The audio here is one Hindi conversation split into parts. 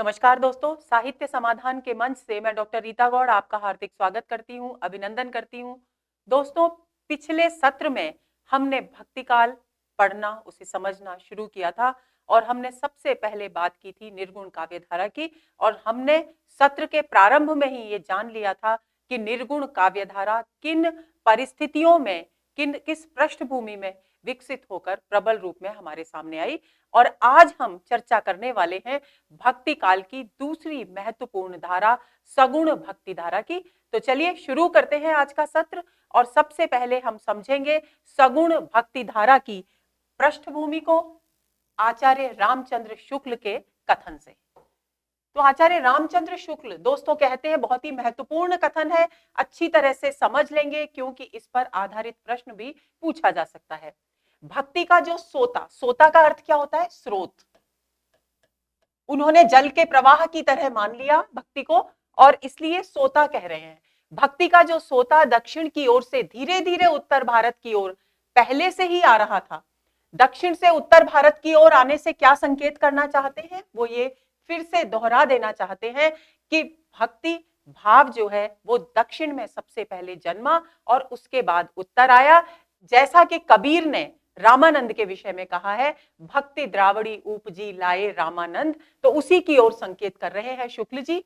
नमस्कार दोस्तों, साहित्य समाधान के मंच से मैं डॉक्टर रीता गौड़ आपका हार्दिक स्वागत करती हूं, अभिनंदन करती हूं। दोस्तों, पिछले सत्र में हमने भक्ति काल पढ़ना, उसे समझना शुरू किया था और हमने सबसे पहले बात की थी निर्गुण काव्य धारा की। और हमने सत्र के प्रारंभ में ही ये जान लिया था कि निर्गुण काव्य धारा किन परिस्थितियों में, किस पृष्ठभूमि में विकसित होकर प्रबल रूप में हमारे सामने आई। और आज हम चर्चा करने वाले हैं भक्ति काल की दूसरी महत्वपूर्ण धारा, सगुण भक्ति धारा की। तो चलिए शुरू करते हैं आज का सत्र। और सबसे पहले हम समझेंगे सगुण भक्ति धारा की पृष्ठभूमि को आचार्य रामचंद्र शुक्ल के कथन से। तो आचार्य रामचंद्र शुक्ल दोस्तों कहते हैं बहुत ही महत्वपूर्ण कथन है, अच्छी तरह से समझ लेंगे क्योंकि इस पर आधारित प्रश्न भी पूछा जा सकता है। भक्ति का जो सोता, सोता का अर्थ क्या होता है? स्रोत। उन्होंने जल के प्रवाह की तरह मान लिया भक्ति को और इसलिए सोता कह रहे हैं। भक्ति का जो सोता दक्षिण की ओर से धीरे धीरे उत्तर भारत की ओर पहले से ही आ रहा था। दक्षिण से उत्तर भारत की ओर आने से क्या संकेत करना चाहते हैं? वो ये फिर से दोहरा देना चाहते हैं कि भक्ति भाव जो है वो दक्षिण में सबसे पहले जन्मा और उसके बाद उत्तर आया। जैसा कि कबीर ने रामानंद के विषय में कहा है, भक्ति द्रावड़ी उपजी लाए रामानंद, तो उसी की ओर संकेत कर रहे हैं शुक्ल जी।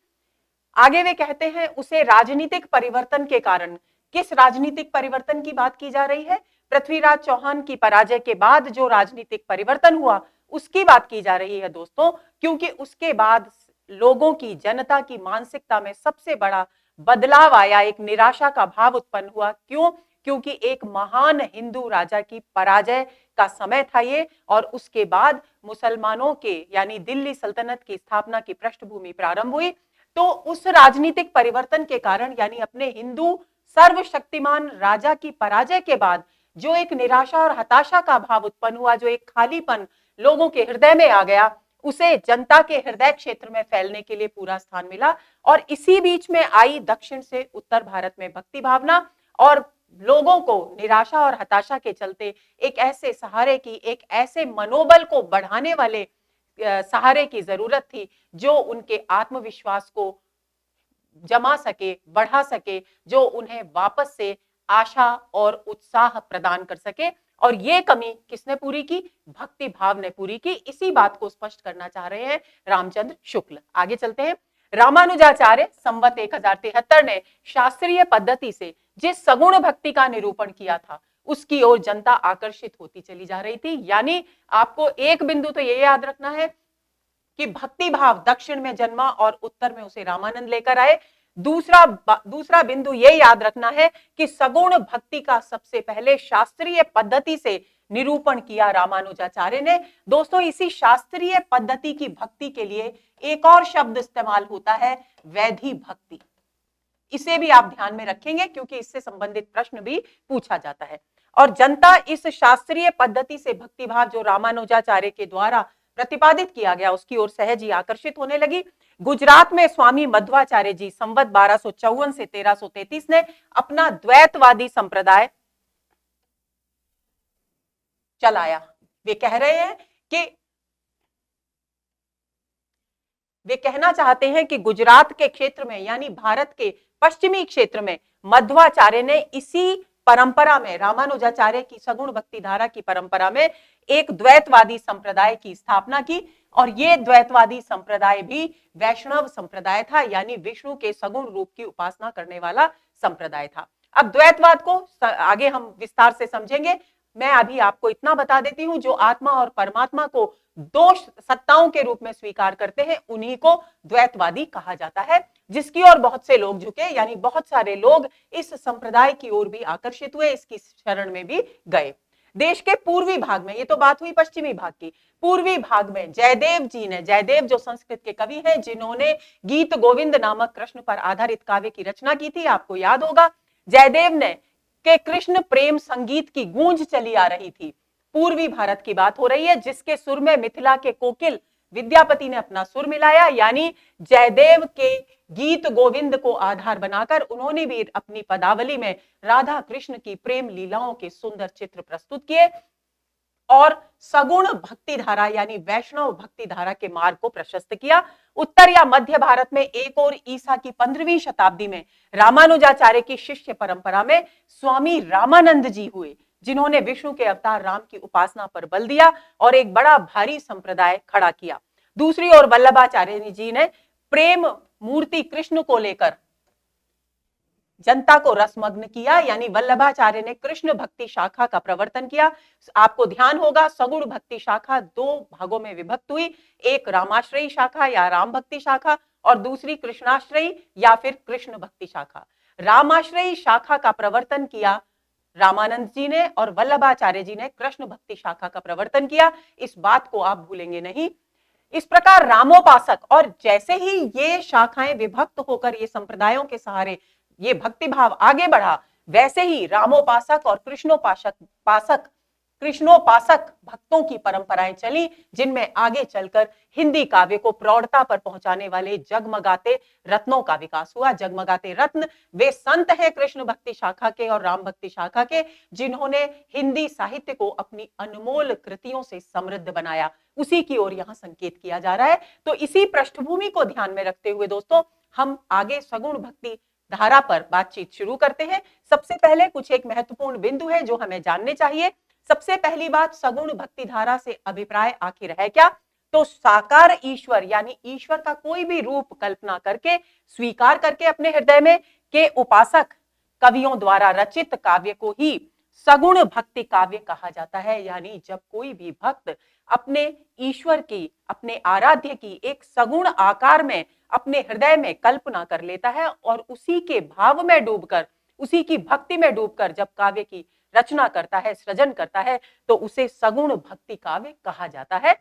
आगे वे कहते हैं उसे राजनीतिक परिवर्तन के कारण, किस राजनीतिक परिवर्तन की बात की जा रही है? पृथ्वीराज चौहान की पराजय के बाद जो राजनीतिक परिवर्तन हुआ उसकी बात की जा रही है दोस्तों, क्योंकि उसके बाद लोगों की, जनता की मानसिकता में सबसे बड़ा बदलाव आया, एक निराशा का भाव उत्पन्न हुआ। क्यों? क्योंकि एक महान हिंदू राजा की पराजय का समय था ये, और उसके बाद मुसलमानों के यानी दिल्ली सल्तनत की स्थापना की पृष्ठभूमि प्रारंभ हुई। तो उस राजनीतिक परिवर्तन के कारण यानी अपने हिंदू सर्वशक्तिमान राजा की पराजय के बाद जो एक निराशा और हताशा का भाव उत्पन्न हुआ, जो एक खालीपन लोगों के हृदय में आ गया, उसे जनता के हृदय क्षेत्र में फैलने के लिए पूरा स्थान मिला। और इसी बीच में आई दक्षिण से उत्तर भारत में भक्ति भावना, और लोगों को निराशा और हताशा के चलते एक ऐसे सहारे की, एक ऐसे मनोबल को बढ़ाने वाले सहारे की जरूरत थी जो उनके आत्मविश्वास को जमा सके, बढ़ा सके, जो उन्हें वापस से आशा और उत्साह प्रदान कर सके। और ये कमी किसने पूरी की? भक्ति भाव ने पूरी की। इसी बात को स्पष्ट करना चाह रहे हैं रामचंद्र शुक्ल। आगे चलते हैं। रामानुजाचार्य संवत 1073 ने शास्त्रीय पद्धति से जिस सगुण भक्ति का निरूपण किया था उसकी ओर जनता आकर्षित होती चली जा रही थी। यानी आपको एक बिंदु तो ये याद रखना है कि भक्ति भाव दक्षिण में जन्मा और उत्तर में उसे रामानंद लेकर आए। दूसरा बिंदु ये याद रखना है कि सगुण भक्ति का सबसे पहले शास्त्रीय पद्धति से निरूपण किया रामानुजाचार्य ने। दोस्तों, इसी शास्त्रीय पद्धति की भक्ति के लिए एक और शब्द इस्तेमाल होता है, वैधि भक्ति। इसे भी आप ध्यान में रखेंगे क्योंकि इससे संबंधित प्रश्न भी पूछा जाता है। और जनता इस शास्त्रीय पद्धति से भक्ति भाव जो रामानुजाचार्य के द्वारा प्रतिपादित किया गया उसकी ओर सहज ही आकर्षित होने लगी। गुजरात में स्वामी मध्वाचार्य जी संवत 1254 से 1333 ने अपना द्वैतवादी संप्रदाय चलाया। वे कह रहे हैं कि वे कहना चाहते हैं कि गुजरात के क्षेत्र में यानी भारत के पश्चिमी क्षेत्र में मध्वाचार्य ने इसी परंपरा में, रामानुजाचार्य की सगुण भक्ति धारा की परंपरा में एक द्वैतवादी संप्रदाय की स्थापना की। और ये द्वैतवादी संप्रदाय भी वैष्णव संप्रदाय था, यानी विष्णु के सगुण रूप की उपासना करने वाला संप्रदाय था। अब द्वैतवाद को आगे हम विस्तार से समझेंगे। मैं अभी आपको इतना बता देती हूं, जो आत्मा और परमात्मा को दो सत्ताओं के रूप में स्वीकार करते हैं उन्हीं को द्वैतवादी कहा जाता है, जिसकी ओर बहुत से लोग झुके, यानी बहुत सारे लोग इस संप्रदाय की ओर भी आकर्षित हुए, इसकी शरण में भी गए। देश के पूर्वी भाग में, ये तो बात हुई पश्चिमी भाग की, पूर्वी भाग में जयदेव जी ने, जयदेव जो संस्कृत के कवि हैं जिन्होंने गीत गोविंद नामक कृष्ण पर आधारित काव्य की रचना की थी, आपको याद होगा, जयदेव ने के कृष्ण प्रेम संगीत की गूंज चली आ रही थी। पूर्वी भारत की बात हो रही है, जिसके सुर में मिथिला के कोकिल विद्यापति ने अपना सुर मिलाया। यानी जयदेव के गीत गोविंद को आधार बनाकर उन्होंने भी अपनी पदावली में राधा कृष्ण की प्रेम लीलाओं के सुंदर चित्र प्रस्तुत किए। और सगुण भक्ति धारा यानी वैष्णव भक्ति धारा के मार्ग को प्रशस्त किया। उत्तर या मध्य भारत में एक और ईसा की 15वीं शताब्दी में रामानुजाचार्य की शिष्य परंपरा में स्वामी रामानंद जी हुए, जिन्होंने विष्णु के अवतार राम की उपासना पर बल दिया और एक बड़ा भारी संप्रदाय खड़ा किया। दूसरी ओर वल्लभाचार्य जी ने प्रेम मूर्ति कृष्ण को लेकर जनता को रसमग्न किया, यानी वल्लभाचार्य ने कृष्ण भक्ति शाखा का प्रवर्तन किया। आपको ध्यान होगा सगुण भक्ति शाखा दो भागों में विभक्त हुई, एक रामाश्रयी शाखा या राम भक्ति शाखा और दूसरी कृष्णाश्रयी या फिर कृष्ण भक्ति शाखा। रामाश्रयी शाखा का प्रवर्तन किया रामानंद जी ने और वल्लभाचार्य जी ने कृष्ण भक्ति शाखा का प्रवर्तन किया। इस बात को आप भूलेंगे नहीं। इस प्रकार रामोपासक, और जैसे ही ये शाखाएं विभक्त होकर ये संप्रदायों के सहारे ये भक्ति भाव आगे बढ़ा, वैसे ही रामोपासक और कृष्णोपासक भक्तों की परंपराएं चली, जिनमें आगे चलकर हिंदी काव्य को प्रौढ़ता पर पहुंचाने वाले जगमगाते रत्नों का विकास हुआ। जगमगाते रत्न वे संत हैं कृष्ण भक्ति शाखा के और राम भक्ति शाखा के, जिन्होंने हिंदी साहित्य को अपनी अनमोल कृतियों से समृद्ध बनाया। उसी की ओर यहां संकेत किया जा रहा है। तो इसी पृष्ठभूमि को ध्यान में रखते हुए दोस्तों हम आगे सगुण भक्ति धारा पर बातचीत शुरू करते हैं। सबसे पहले कुछ एक महत्वपूर्ण बिंदु है जो हमें जानने चाहिए। सबसे पहली बात, सगुण भक्ति धारा से अभिप्राय आखिर है क्या? तो साकार ईश्वर यानी ईश्वर का कोई भी रूप कल्पना करके स्वीकार करके अपने हृदय में के उपासक कवियों द्वारा रचित काव्य को ही सगुण भक्ति काव्य कहा जाता है। यानी जब कोई भी भक्त अपने ईश्वर की, अपने आराध्य की एक सगुण आकार में अपने हृदय में कल्पना कर लेता है और उसी के भाव में डूबकर, उसी की भक्ति में डूबकर जब काव्य की रचना करता है, सृजन करता है, तो उसे सगुण भक्ति काव्य कहा जाता है।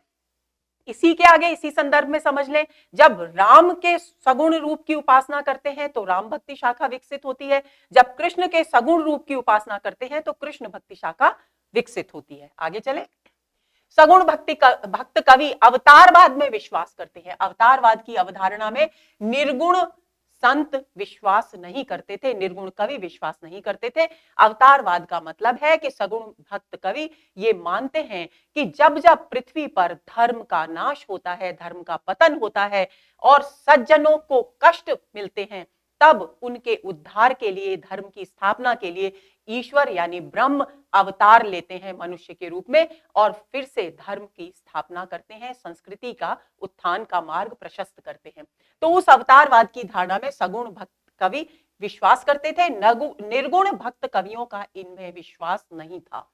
इसी के आगे इसी संदर्भ में समझ लें, जब राम के सगुण रूप की उपासना करते हैं तो राम भक्ति शाखा विकसित होती है, जब कृष्ण के सगुण रूप की उपासना करते हैं तो कृष्ण भक्ति शाखा विकसित होती है। आगे चले। सगुण भक्त कवि अवतारवाद में विश्वास करते हैं। अवतारवाद की अवधारणा में निर्गुण संत विश्वास नहीं करते थे, निर्गुण कवि विश्वास नहीं करते थे। अवतारवाद का मतलब है कि सगुण भक्त कवि ये मानते हैं कि जब जब पृथ्वी पर धर्म का नाश होता है, धर्म का पतन होता है और सज्जनों को कष्ट मिलते हैं, तब उनके उद्धार के लिए, धर्म की स्थापना के लिए ईश्वर यानी ब्रह्म अवतार लेते हैं मनुष्य के रूप में और फिर से धर्म की स्थापना करते हैं, संस्कृति का उत्थान का मार्ग प्रशस्त करते हैं। तो उस अवतारवाद की धारणा में सगुण भक्त कवि विश्वास करते थे। निर्गुण भक्त कवियों का इनमें विश्वास नहीं था।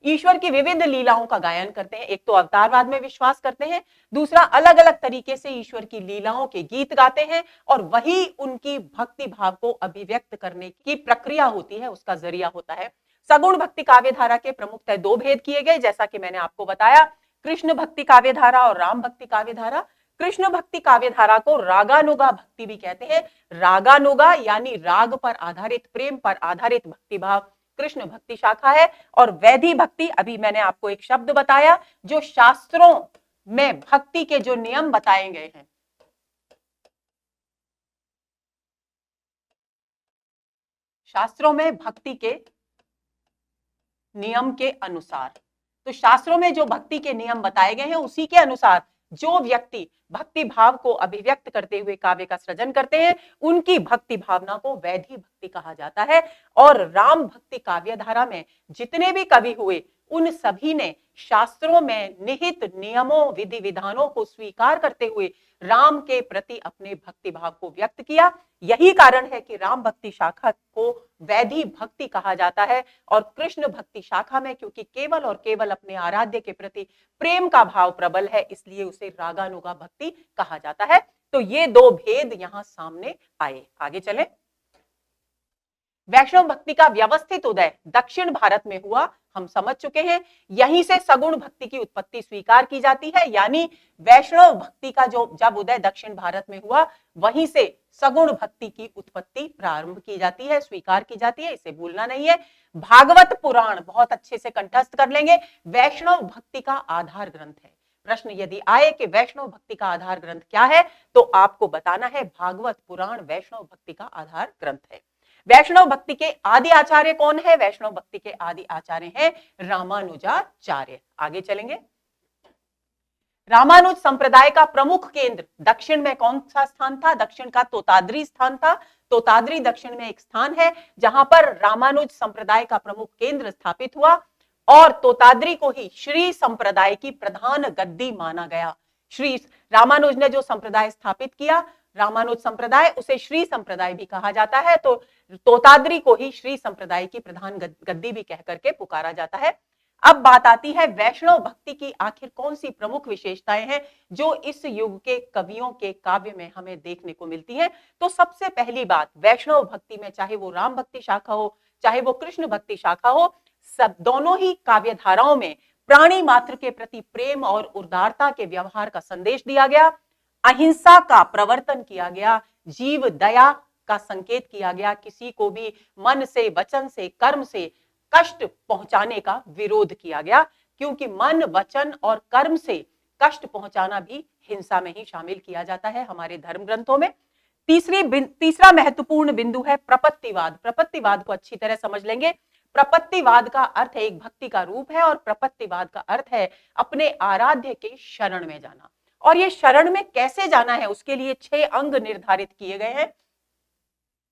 ईश्वर की विविध लीलाओं का गायन करते हैं। एक तो अवतारवाद में विश्वास करते हैं, दूसरा अलग अलग तरीके से ईश्वर की लीलाओं के गीत गाते हैं और वही उनकी भक्ति भाव को अभिव्यक्त करने की प्रक्रिया होती है, उसका जरिया होता है। सगुण भक्ति काव्यधारा के प्रमुखतः दो भेद किए गए, जैसा कि मैंने आपको बताया, कृष्ण भक्ति काव्यधारा और राम भक्ति काव्यधारा। कृष्ण भक्ति काव्यधारा को रागानुगा भक्ति भी कहते हैं। रागानुगा यानी राग पर आधारित, प्रेम पर आधारित भक्ति भाव कृष्ण भक्ति शाखा है। और वैधि भक्ति, अभी मैंने आपको एक शब्द बताया, जो शास्त्रों में भक्ति के जो नियम बताए गए हैं, शास्त्रों में भक्ति के नियम के अनुसार, तो शास्त्रों में जो भक्ति के नियम बताए गए हैं उसी के अनुसार जो व्यक्ति भक्ति भाव को अभिव्यक्त करते हुए काव्य का सृजन करते हैं, उनकी भक्ति भावना को वैधि भक्ति कहा जाता है। और राम भक्ति काव्य धारा में जितने भी कवि हुए, उन सभी ने शास्त्रों में निहित नियमों, विधि विधानों को स्वीकार करते हुए राम के प्रति अपने भक्ति भाव को व्यक्त किया। यही कारण है कि राम भक्ति शाखा को वैधि भक्ति कहा जाता है और कृष्ण भक्ति शाखा में क्योंकि केवल और केवल अपने आराध्य के प्रति प्रेम का भाव प्रबल है, इसलिए उसे रागानुगा भक्ति कहा जाता है। तो ये दो भेद यहां सामने आए। आगे चलें। वैष्णव भक्ति का व्यवस्थित उदय दक्षिण भारत में हुआ, हम समझ चुके हैं। यहीं से सगुण भक्ति की उत्पत्ति स्वीकार की जाती है, यानी वैष्णव भक्ति का जो जब उदय दक्षिण भारत में हुआ, वहीं से सगुण भक्ति की उत्पत्ति प्रारंभ की जाती है, स्वीकार की जाती है, इसे भूलना नहीं है। भागवत पुराण बहुत अच्छे से कंठस्थ कर लेंगे, वैष्णव भक्ति का आधार ग्रंथ है। प्रश्न यदि आए कि वैष्णव भक्ति का आधार ग्रंथ क्या है, तो आपको बताना है भागवत पुराण वैष्णव भक्ति का आधार ग्रंथ है। वैष्णव भक्ति के आदि आचार्य कौन है? वैष्णव भक्ति के आदि आचार्य हैं रामानुजाचार्य। आगे चलेंगे। रामानुज संप्रदाय का प्रमुख केंद्र दक्षिण में कौन सा स्थान था? दक्षिण का तोताद्री स्थान था। तोताद्री दक्षिण में एक स्थान है जहां पर रामानुज संप्रदाय का प्रमुख केंद्र स्थापित हुआ और तोताद्री को ही श्री संप्रदाय की प्रधान गद्दी माना गया। श्री रामानुज ने जो संप्रदाय स्थापित किया, रामानुज संप्रदाय, उसे श्री संप्रदाय भी कहा जाता है। तो तोताद्री को ही श्री संप्रदाय की प्रधान गद्दी भी कह करके पुकारा जाता है। अब बात आती है वैष्णव भक्ति की आखिर कौन सी प्रमुख विशेषताएं हैं जो इस युग के कवियों के काव्य में हमें देखने को मिलती है। तो सबसे पहली बात, वैष्णव भक्ति में चाहे वो राम भक्ति शाखा हो चाहे वो कृष्ण भक्ति शाखा हो, सब दोनों ही काव्य धाराओं में प्राणी मात्र के प्रति प्रेम और उदारता के व्यवहार का संदेश दिया गया, अहिंसा का प्रवर्तन किया गया, जीव दया का संकेत किया गया, किसी को भी मन से, वचन से, कर्म से कष्ट पहुंचाने का विरोध किया गया, क्योंकि मन, वचन और कर्म से कष्ट पहुंचाना भी हिंसा में ही शामिल किया जाता है हमारे धर्म ग्रंथों में। तीसरा महत्वपूर्ण बिंदु है प्रपत्तिवाद। प्रपत्तिवाद को अच्छी तरह समझ लेंगे। प्रपत्तिवाद का अर्थ एक भक्ति का रूप है और प्रपत्तिवाद का अर्थ है अपने आराध्य के शरण में जाना। और ये शरण में कैसे जाना है, उसके लिए 6 अंग निर्धारित किए गए हैं।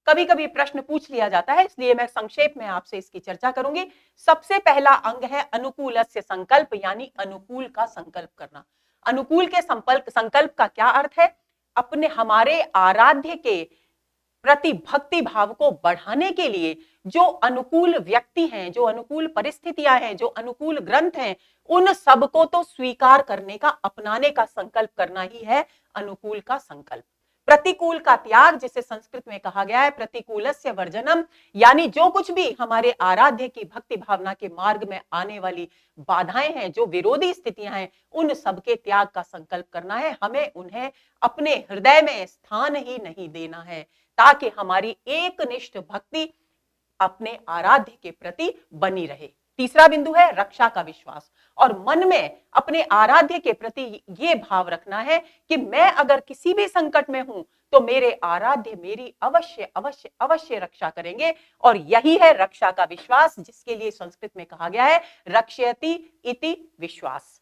कभी कभी प्रश्न पूछ लिया जाता है, इसलिए मैं संक्षेप में आपसे इसकी चर्चा करूंगी। सबसे पहला अंग है अनुकूलस्य संकल्प, यानी अनुकूल का संकल्प करना। अनुकूल के संकल्प का क्या अर्थ है? अपने हमारे आराध्य के प्रति भक्ति भाव को बढ़ाने के लिए जो अनुकूल व्यक्ति हैं, जो अनुकूल परिस्थितियां हैं, जो अनुकूल ग्रंथ हैं, उन सबको तो स्वीकार करने का, अपनाने का संकल्प करना ही है अनुकूल का संकल्प। प्रतिकूल का त्याग, जिसे संस्कृत में कहा गया है प्रतिकूलस्य वर्जनम, यानी जो कुछ भी हमारे आराध्य की भक्ति भावना के मार्ग में आने वाली बाधाएं हैं, जो विरोधी स्थितियां हैं, उन सबके त्याग का संकल्प करना है। हमें उन्हें अपने हृदय में स्थान ही नहीं देना है, ताकि हमारी एकनिष्ठ भक्ति अपने आराध्य के प्रति बनी रहे। तीसरा बिंदु है रक्षा का विश्वास, और मन में अपने आराध्य के प्रति ये भाव रखना है कि मैं अगर किसी भी संकट में हूं तो मेरे आराध्य मेरी अवश्य अवश्य अवश्य रक्षा करेंगे। और यही है रक्षा का विश्वास, जिसके लिए संस्कृत में कहा गया है रक्षयति इति विश्वास।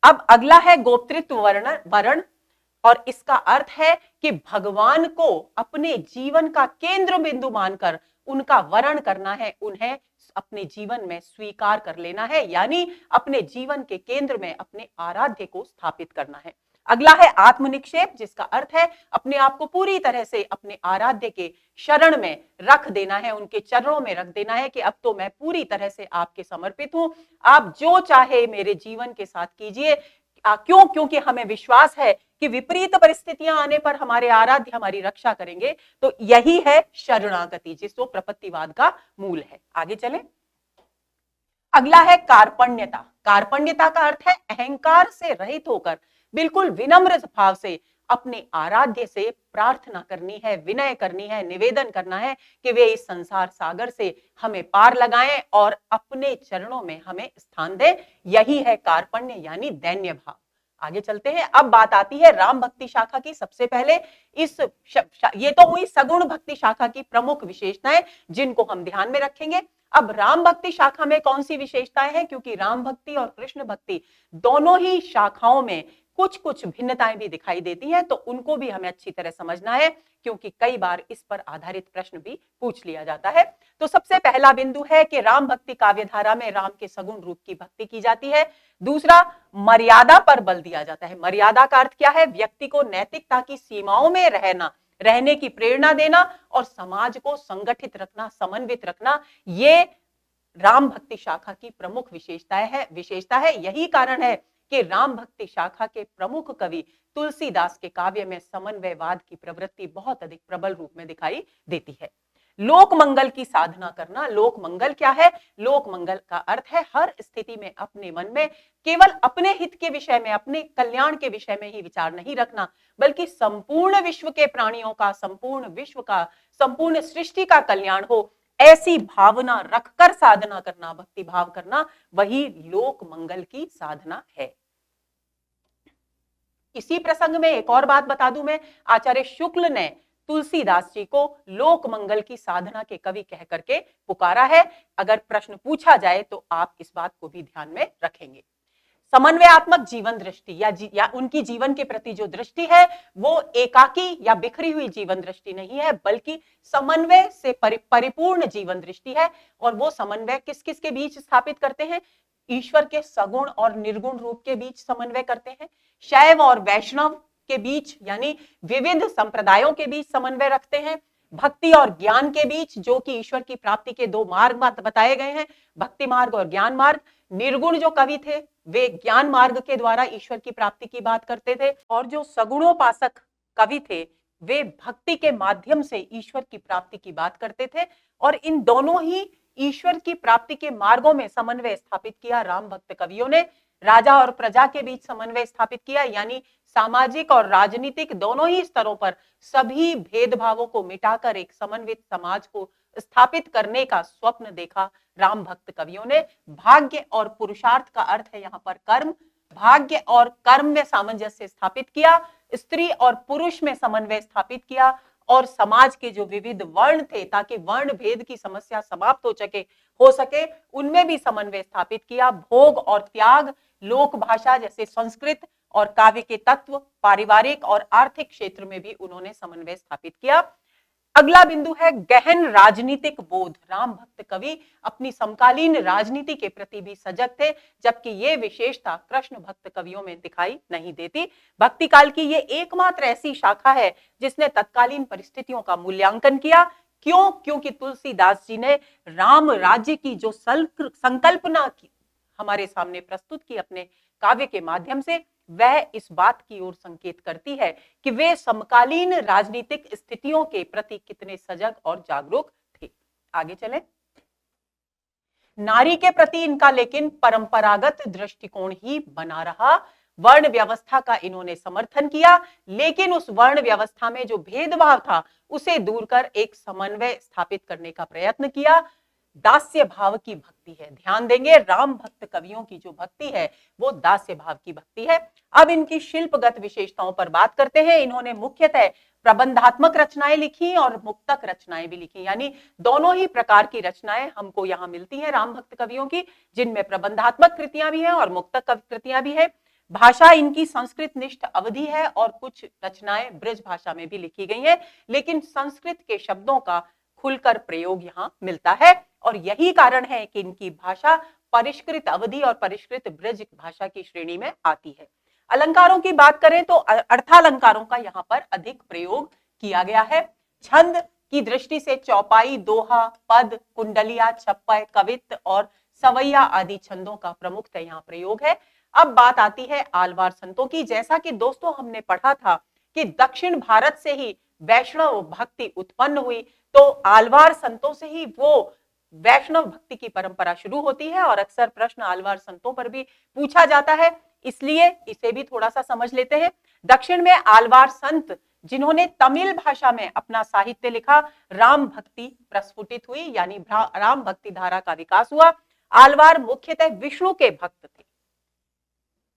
अब अगला है गोप्तृत्व वर्ण, और इसका अर्थ है कि भगवान को अपने जीवन का केंद्र बिंदु मानकर उनका वर्ण करना है, उन्हें अपने जीवन में स्वीकार कर लेना है, यानी अपने जीवन के केंद्र में अपने आराध्य को स्थापित करना है। अगला है आत्मनिक्षेप, जिसका अर्थ है अपने आप को पूरी तरह से अपने आराध्य के शरण में रख देना है, उनके चरणों में रख देना है कि अब तो मैं पूरी तरह से आपके समर्पित हूं, आप जो चाहे मेरे जीवन के साथ कीजिए। क्यों? क्योंकि हमें विश्वास है कि विपरीत परिस्थितियां आने पर हमारे आराध्य हमारी रक्षा करेंगे। तो यही है शरणागति, जिसको प्रपत्तिवाद का मूल है। आगे चलें। अगला है कार्पण्यता। कार्पण्यता का अर्थ है अहंकार से रहित होकर बिल्कुल विनम्र भाव से अपने आराध्य से प्रार्थना करनी है, विनय करनी है, निवेदन करना है कि वे इस संसार सागर से हमें पार लगाएं और अपने चरणों में हमें स्थान दें। यही है कार्पण्य, यानी दैन्य भाव। आगे चलते हैं। अब बात आती है राम भक्ति शाखा की। सबसे पहले ये तो हुई सगुण भक्ति शाखा की प्रमुख विशेषताएं, जिनको हम ध्यान में रखेंगे। अब राम भक्ति शाखा में कौन सी विशेषताएं हैं? क्योंकि राम भक्ति और कृष्ण भक्ति दोनों ही शाखाओं में कुछ कुछ भिन्नताएं भी दिखाई देती हैं, तो उनको भी हमें अच्छी तरह समझना है, क्योंकि कई बार इस पर आधारित प्रश्न भी पूछ लिया जाता है। तो सबसे पहला बिंदु है कि राम भक्ति काव्यधारा में राम के सगुण रूप की भक्ति की जाती है। दूसरा, मर्यादा पर बल दिया जाता है। मर्यादा का अर्थ क्या है? व्यक्ति को नैतिकता की सीमाओं में रहने की प्रेरणा देना और समाज को संगठित रखना, समन्वित रखना, ये राम भक्ति शाखा की प्रमुख विशेषता है। यही कारण है कि राम भक्ति शाखा के प्रमुख कवि तुलसीदास के काव्य में समन्वयवाद की प्रवृत्ति बहुत अधिक प्रबल रूप में दिखाई देती है। लोक मंगल की साधना करना। लोक मंगल क्या है? लोक मंगल का अर्थ है हर स्थिति में अपने मन में केवल अपने हित के विषय में, अपने कल्याण के विषय में ही विचार नहीं रखना, बल्कि संपूर्ण विश्व के प्राणियों का, संपूर्ण विश्व का, संपूर्ण सृष्टि का कल्याण हो, ऐसी भावना रखकर साधना करना, भक्ति भाव करना, वही लोक मंगल की साधना है। इसी प्रसंग में एक और बात बता दूं मैं, आचार्य शुक्ल ने तुलसीदास जी को लोक मंगल की साधना के कवि कह करके पुकारा है। अगर प्रश्न पूछा जाए तो आप इस बात को भी ध्यान में रखेंगे। समन्वयात्मक जीवन दृष्टि या उनकी जीवन के प्रति जो दृष्टि है वो एकाकी या बिखरी हुई जीवन दृष्टि नहीं है, बल्कि समन्वय से परिपूर्ण जीवन दृष्टि है। और वो समन्वय किस किस के बीच स्थापित करते हैं? ईश्वर के सगुण और निर्गुण रूप के बीच समन्वय करते हैं, शैव और वैष्णव के बीच यानी विविध संप्रदायों के बीच समन्वय रखते हैं, भक्ति और ज्ञान के बीच जो कि ईश्वर की प्राप्ति के दो मार्ग बताए गए हैं, भक्ति मार्ग और ज्ञान मार्ग। निर्गुण जो कवि थे वे ज्ञान मार्ग के द्वारा ईश्वर की प्राप्ति की बात करते थे, और जो सगुणोपासक कवि थे वे भक्ति के माध्यम से ईश्वर की प्राप्ति की बात करते थे। और इन दोनों ही ईश्वर की प्राप्ति के मार्गों में समन्वय स्थापित किया राम भक्त कवियों ने। राजा और प्रजा के बीच समन्वय स्थापित किया, यानी सामाजिक और राजनीतिक दोनों ही स्तरों पर सभी भेदभावों को मिटाकर एक समन्वित समाज को स्थापित करने का स्वप्न देखा राम भक्त कवियों ने। भाग्य और पुरुषार्थ का अर्थ है यहाँ पर कर्म, भाग्य और कर्म में सामंजस्य स्थापित किया, स्त्री और पुरुष में समन्वय स्थापित किया, और समाज के जो विविध वर्ण थे ताकि वर्ण भेद की समस्या समाप्त हो सके उनमें भी समन्वय स्थापित किया। भोग और त्याग, लोक भाषा जैसे संस्कृत और काव्य के तत्व, पारिवारिक और आर्थिक क्षेत्र में भी उन्होंने समन्वय स्थापित किया। अगला बिंदु है गहन राजनीतिक बोध। राम भक्त कवि अपनी समकालीन राजनीति के प्रति भी सजग थे, जबकि ये विशेषता कृष्ण भक्त कवियों में दिखाई नहीं देती। भक्ति काल की ये एकमात्र ऐसी शाखा है जिसने तत्कालीन परिस्थितियों का मूल्यांकन किया। क्यों? क्योंकि तुलसीदास जी ने राम राज्य की जो संकल्पना की हमारे सामने प्रस्तुत की अपने काव्य के माध्यम से, वह इस बात की ओर संकेत करती है कि वे समकालीन राजनीतिक स्थितियों के प्रति कितने सजग और जागरूक थे। आगे चलें। नारी के प्रति इनका लेकिन परंपरागत दृष्टिकोण ही बना रहा। वर्ण व्यवस्था का इन्होंने समर्थन किया, लेकिन उस वर्ण व्यवस्था में जो भेदभाव था उसे दूर कर एक समन्वय स्थापित करने का प्रयत्न किया। दास्य भाव की भक्ति है। ध्यान देंगे, राम भक्त कवियों की जो भक्ति है वो दास्य भाव की भक्ति है। अब इनकी शिल्पगत विशेषताओं पर बात करते हैं। इन्होंने मुख्यतः प्रबंधात्मक रचनाएं लिखी और मुक्तक रचनाएं भी लिखी, यानी दोनों ही प्रकार की रचनाएं हमको यहाँ मिलती हैं राम भक्त कवियों की, जिनमें प्रबंधात्मक कृतियां भी हैं और मुक्तक कृतियां भी है। भाषा इनकी संस्कृत निष्ठ अवधि है और कुछ रचनाएं ब्रज भाषा में भी लिखी गई हैं, लेकिन संस्कृत के शब्दों का खुलकर प्रयोग यहाँ मिलता है। और यही कारण है कि इनकी भाषा परिष्कृत अवधि और परिष्कृत ब्रज भाषा की श्रेणी में आती है। अलंकारों की बात करें तो अर्थालंकारों का यहाँ पर अधिक प्रयोग किया गया है। छंद की दृष्टि से चौपाई, दोहा, पद, कुंडलिया, छप्पय, कवित्त और सवैया आदि छंदों का प्रमुखतः यहाँ प्रयोग है। अब बात आती है आलवार संतों की। जैसा कि दोस्तों हमने पढ़ा था कि दक्षिण भारत से ही वैष्णव भक्ति उत्पन्न हुई, तो आलवार संतों से ही वो वैष्णव भक्ति की परंपरा शुरू होती है, और अक्सर प्रश्न आलवार संतों पर भी पूछा जाता है, इसलिए इसे भी थोड़ा सा समझ लेते हैं। दक्षिण में आलवार संत जिन्होंने तमिल भाषा में अपना साहित्य लिखा, राम भक्ति प्रस्फुटित हुई, यानी राम भक्ति धारा का विकास हुआ। आलवार मुख्यतः विष्णु के भक्त थे।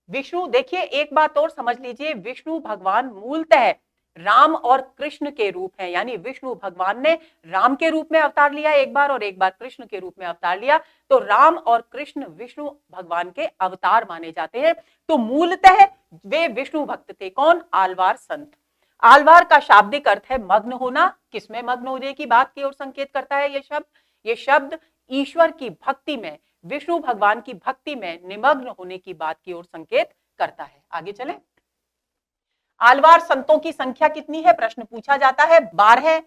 विष्णु, देखिए एक बात और समझ लीजिए, विष्णु भगवान मूलतः राम और कृष्ण के रूप हैं, यानी विष्णु भगवान ने राम के रूप में अवतार लिया एक बार और एक बार कृष्ण के रूप में अवतार लिया, तो राम और कृष्ण विष्णु भगवान के अवतार माने जाते हैं। तो मूलतः वे विष्णु भक्त थे। कौन? आलवार संत। आलवार का शाब्दिक अर्थ है मग्न होना। किसमें मग्न होने की बात की ओर संकेत करता है ये शब्द ईश्वर की भक्ति में, विष्णु भगवान की भक्ति में निमग्न होने की बात की ओर संकेत करता है। आगे चलें। आलवार संतों की संख्या कितनी है? प्रश्न पूछा जाता है। 12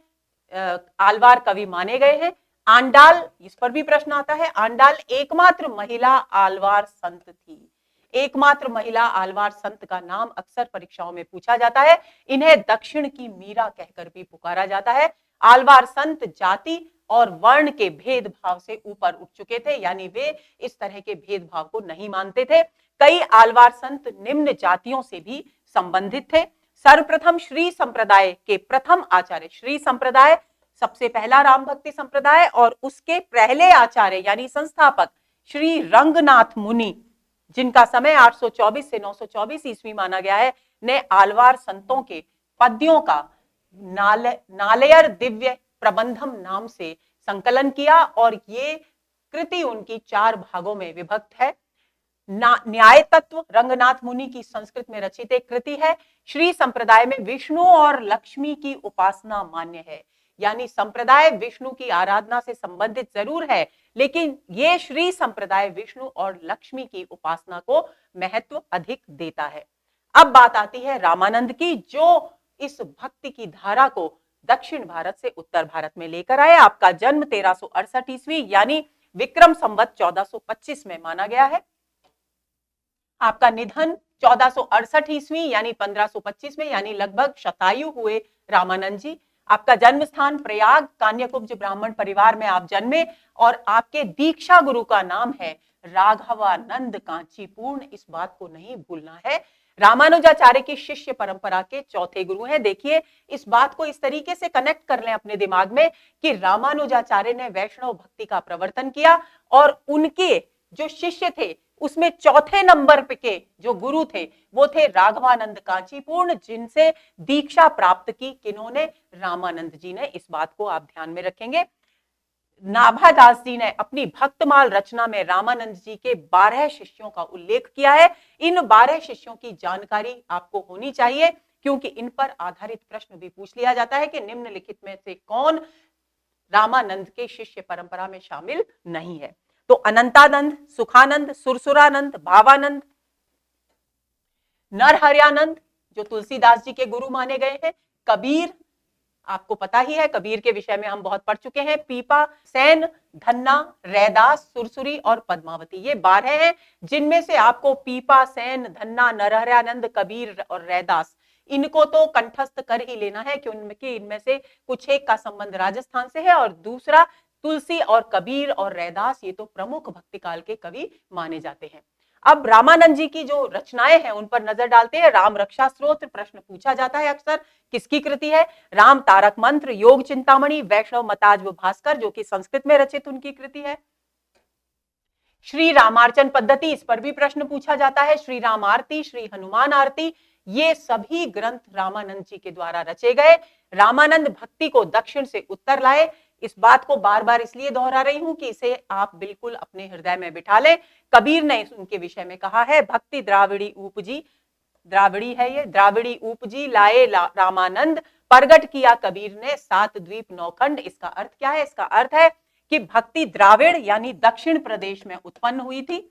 आलवार कवि माने गए हैं। आंडाल, इस पर भी प्रश्न आता है। आंडाल एकमात्र महिला आलवार संत थी। एकमात्र महिला आलवार संत का नाम अक्सर परीक्षाओं में पूछा जाता है। इन्हें दक्षिण की मीरा कहकर भी पुकारा जाता है। आलवार संत जाति और वर्ण के भेदभाव से ऊपर उठ चुके थे, यानी वे इस तरह के भेदभाव को नहीं मानते थे। कई आलवार संत निम्न जातियों से भी संबंधित थे। सर्वप्रथम श्री संप्रदाय के प्रथम आचार्य, श्री संप्रदाय सबसे पहला राम भक्ति संप्रदाय, और उसके पहले आचार्य यानी संस्थापक श्री रंगनाथ मुनि, जिनका समय 824 से 924 ईस्वी माना गया है, ने आलवार संतों के पद्यों का नालयर दिव्य प्रबंधम नाम से संकलन किया और ये कृति उनकी 4 भागों में विभक्त है। न्याय तत्व रंगनाथ मुनि की संस्कृत में रचित एक कृति है। श्री संप्रदाय में विष्णु और लक्ष्मी की उपासना मान्य है, यानी संप्रदाय विष्णु की आराधना से संबंधित जरूर है, लेकिन ये श्री संप्रदाय विष्णु और लक्ष्मी की उपासना को महत्व अधिक देता है। अब बात आती है रामानंद की, जो इस भक्ति की धारा को दक्षिण भारत से उत्तर भारत में लेकर आए। आपका जन्म 1368 ईस्वी यानी विक्रम संवत 1425 में माना गया है। आपका निधन 1468 ईस्वी यानी 1525 में, यानी लगभग शतायु हुए रामानंद जी। आपका जन्म स्थान प्रयाग, कान्यकुब्ज ब्राह्मण परिवार में आप जन्मे और आपके दीक्षा गुरु का नाम है राघवानंद कांचीपूर्ण। इस बात को नहीं भूलना है। रामानुजाचार्य की शिष्य परंपरा के चौथे गुरु हैं। देखिए, इस बात को इस तरीके से कनेक्ट कर लें अपने दिमाग में कि रामानुजाचार्य ने वैष्णव भक्ति का प्रवर्तन किया और उनके जो शिष्य थे उसमें चौथे नंबर के जो गुरु थे वो थे राघवानंद कांचीपूर्ण, जिनसे दीक्षा प्राप्त की किन्होंने? रामानंद जी ने। इस बात को आप ध्यान में रखेंगे। नाभादास जी ने अपनी भक्तमाल रचना में रामानंद जी के 12 शिष्यों का उल्लेख किया है। इन 12 शिष्यों की जानकारी आपको होनी चाहिए, क्योंकि इन पर आधारित प्रश्न भी पूछ लिया जाता है कि निम्नलिखित में से कौन रामानंद के शिष्य परंपरा में शामिल नहीं है। तो अनंतानंद, सुखानंद, सुरसुरानंद, भावानंद, नरहरियानंद जो तुलसीदास जी के गुरु माने गए हैं, कबीर, आपको पता ही है कबीर के विषय में हम बहुत पढ़ चुके हैं, पीपा, सैन, धन्ना, रैदास, सुरसुरी और पद्मावती। ये 12 हैं, जिनमें से आपको पीपा, सैन, धन्ना, नरहरियानंद, कबीर और रैदास, इनको तो कंठस्थ कर ही लेना है क्योंकि इनमें से कुछ एक का संबंध राजस्थान से है और दूसरा तुलसी और कबीर और रैदास, ये तो प्रमुख भक्ति काल के कवि माने जाते हैं। अब रामानंद जी की जो रचनाएं हैं उन पर नजर डालते हैं। राम रक्षा स्तोत्र प्रश्न पूछा जाता है अक्सर, किसकी कृति है? राम तारक मंत्र, योग चिंतामणि, वैष्णव मताज्व भास्कर जो कि संस्कृत में रचित उनकी कृति है। श्री रामार्चन पद्धति, इस पर भी प्रश्न पूछा जाता है। श्री राम आरती, श्री हनुमान आरती, ये सभी ग्रंथ रामानंद जी के द्वारा रचे गए। रामानंद भक्ति को दक्षिण से उत्तर लाए। इस बात को बार बार इसलिए दोहरा रही हूं कि इसे आप बिल्कुल अपने हृदय में बिठा लें। कबीर ने उनके विषय में कहा है, भक्ति द्राविड़ी उपजी, द्राविड़ी है ये, द्राविड़ी उपजी लाए रामानंद, प्रगट किया कबीर ने 7 द्वीप 9 खंड। इसका अर्थ क्या है? इसका अर्थ है कि भक्ति द्राविड़ यानी दक्षिण प्रदेश में उत्पन्न हुई थी,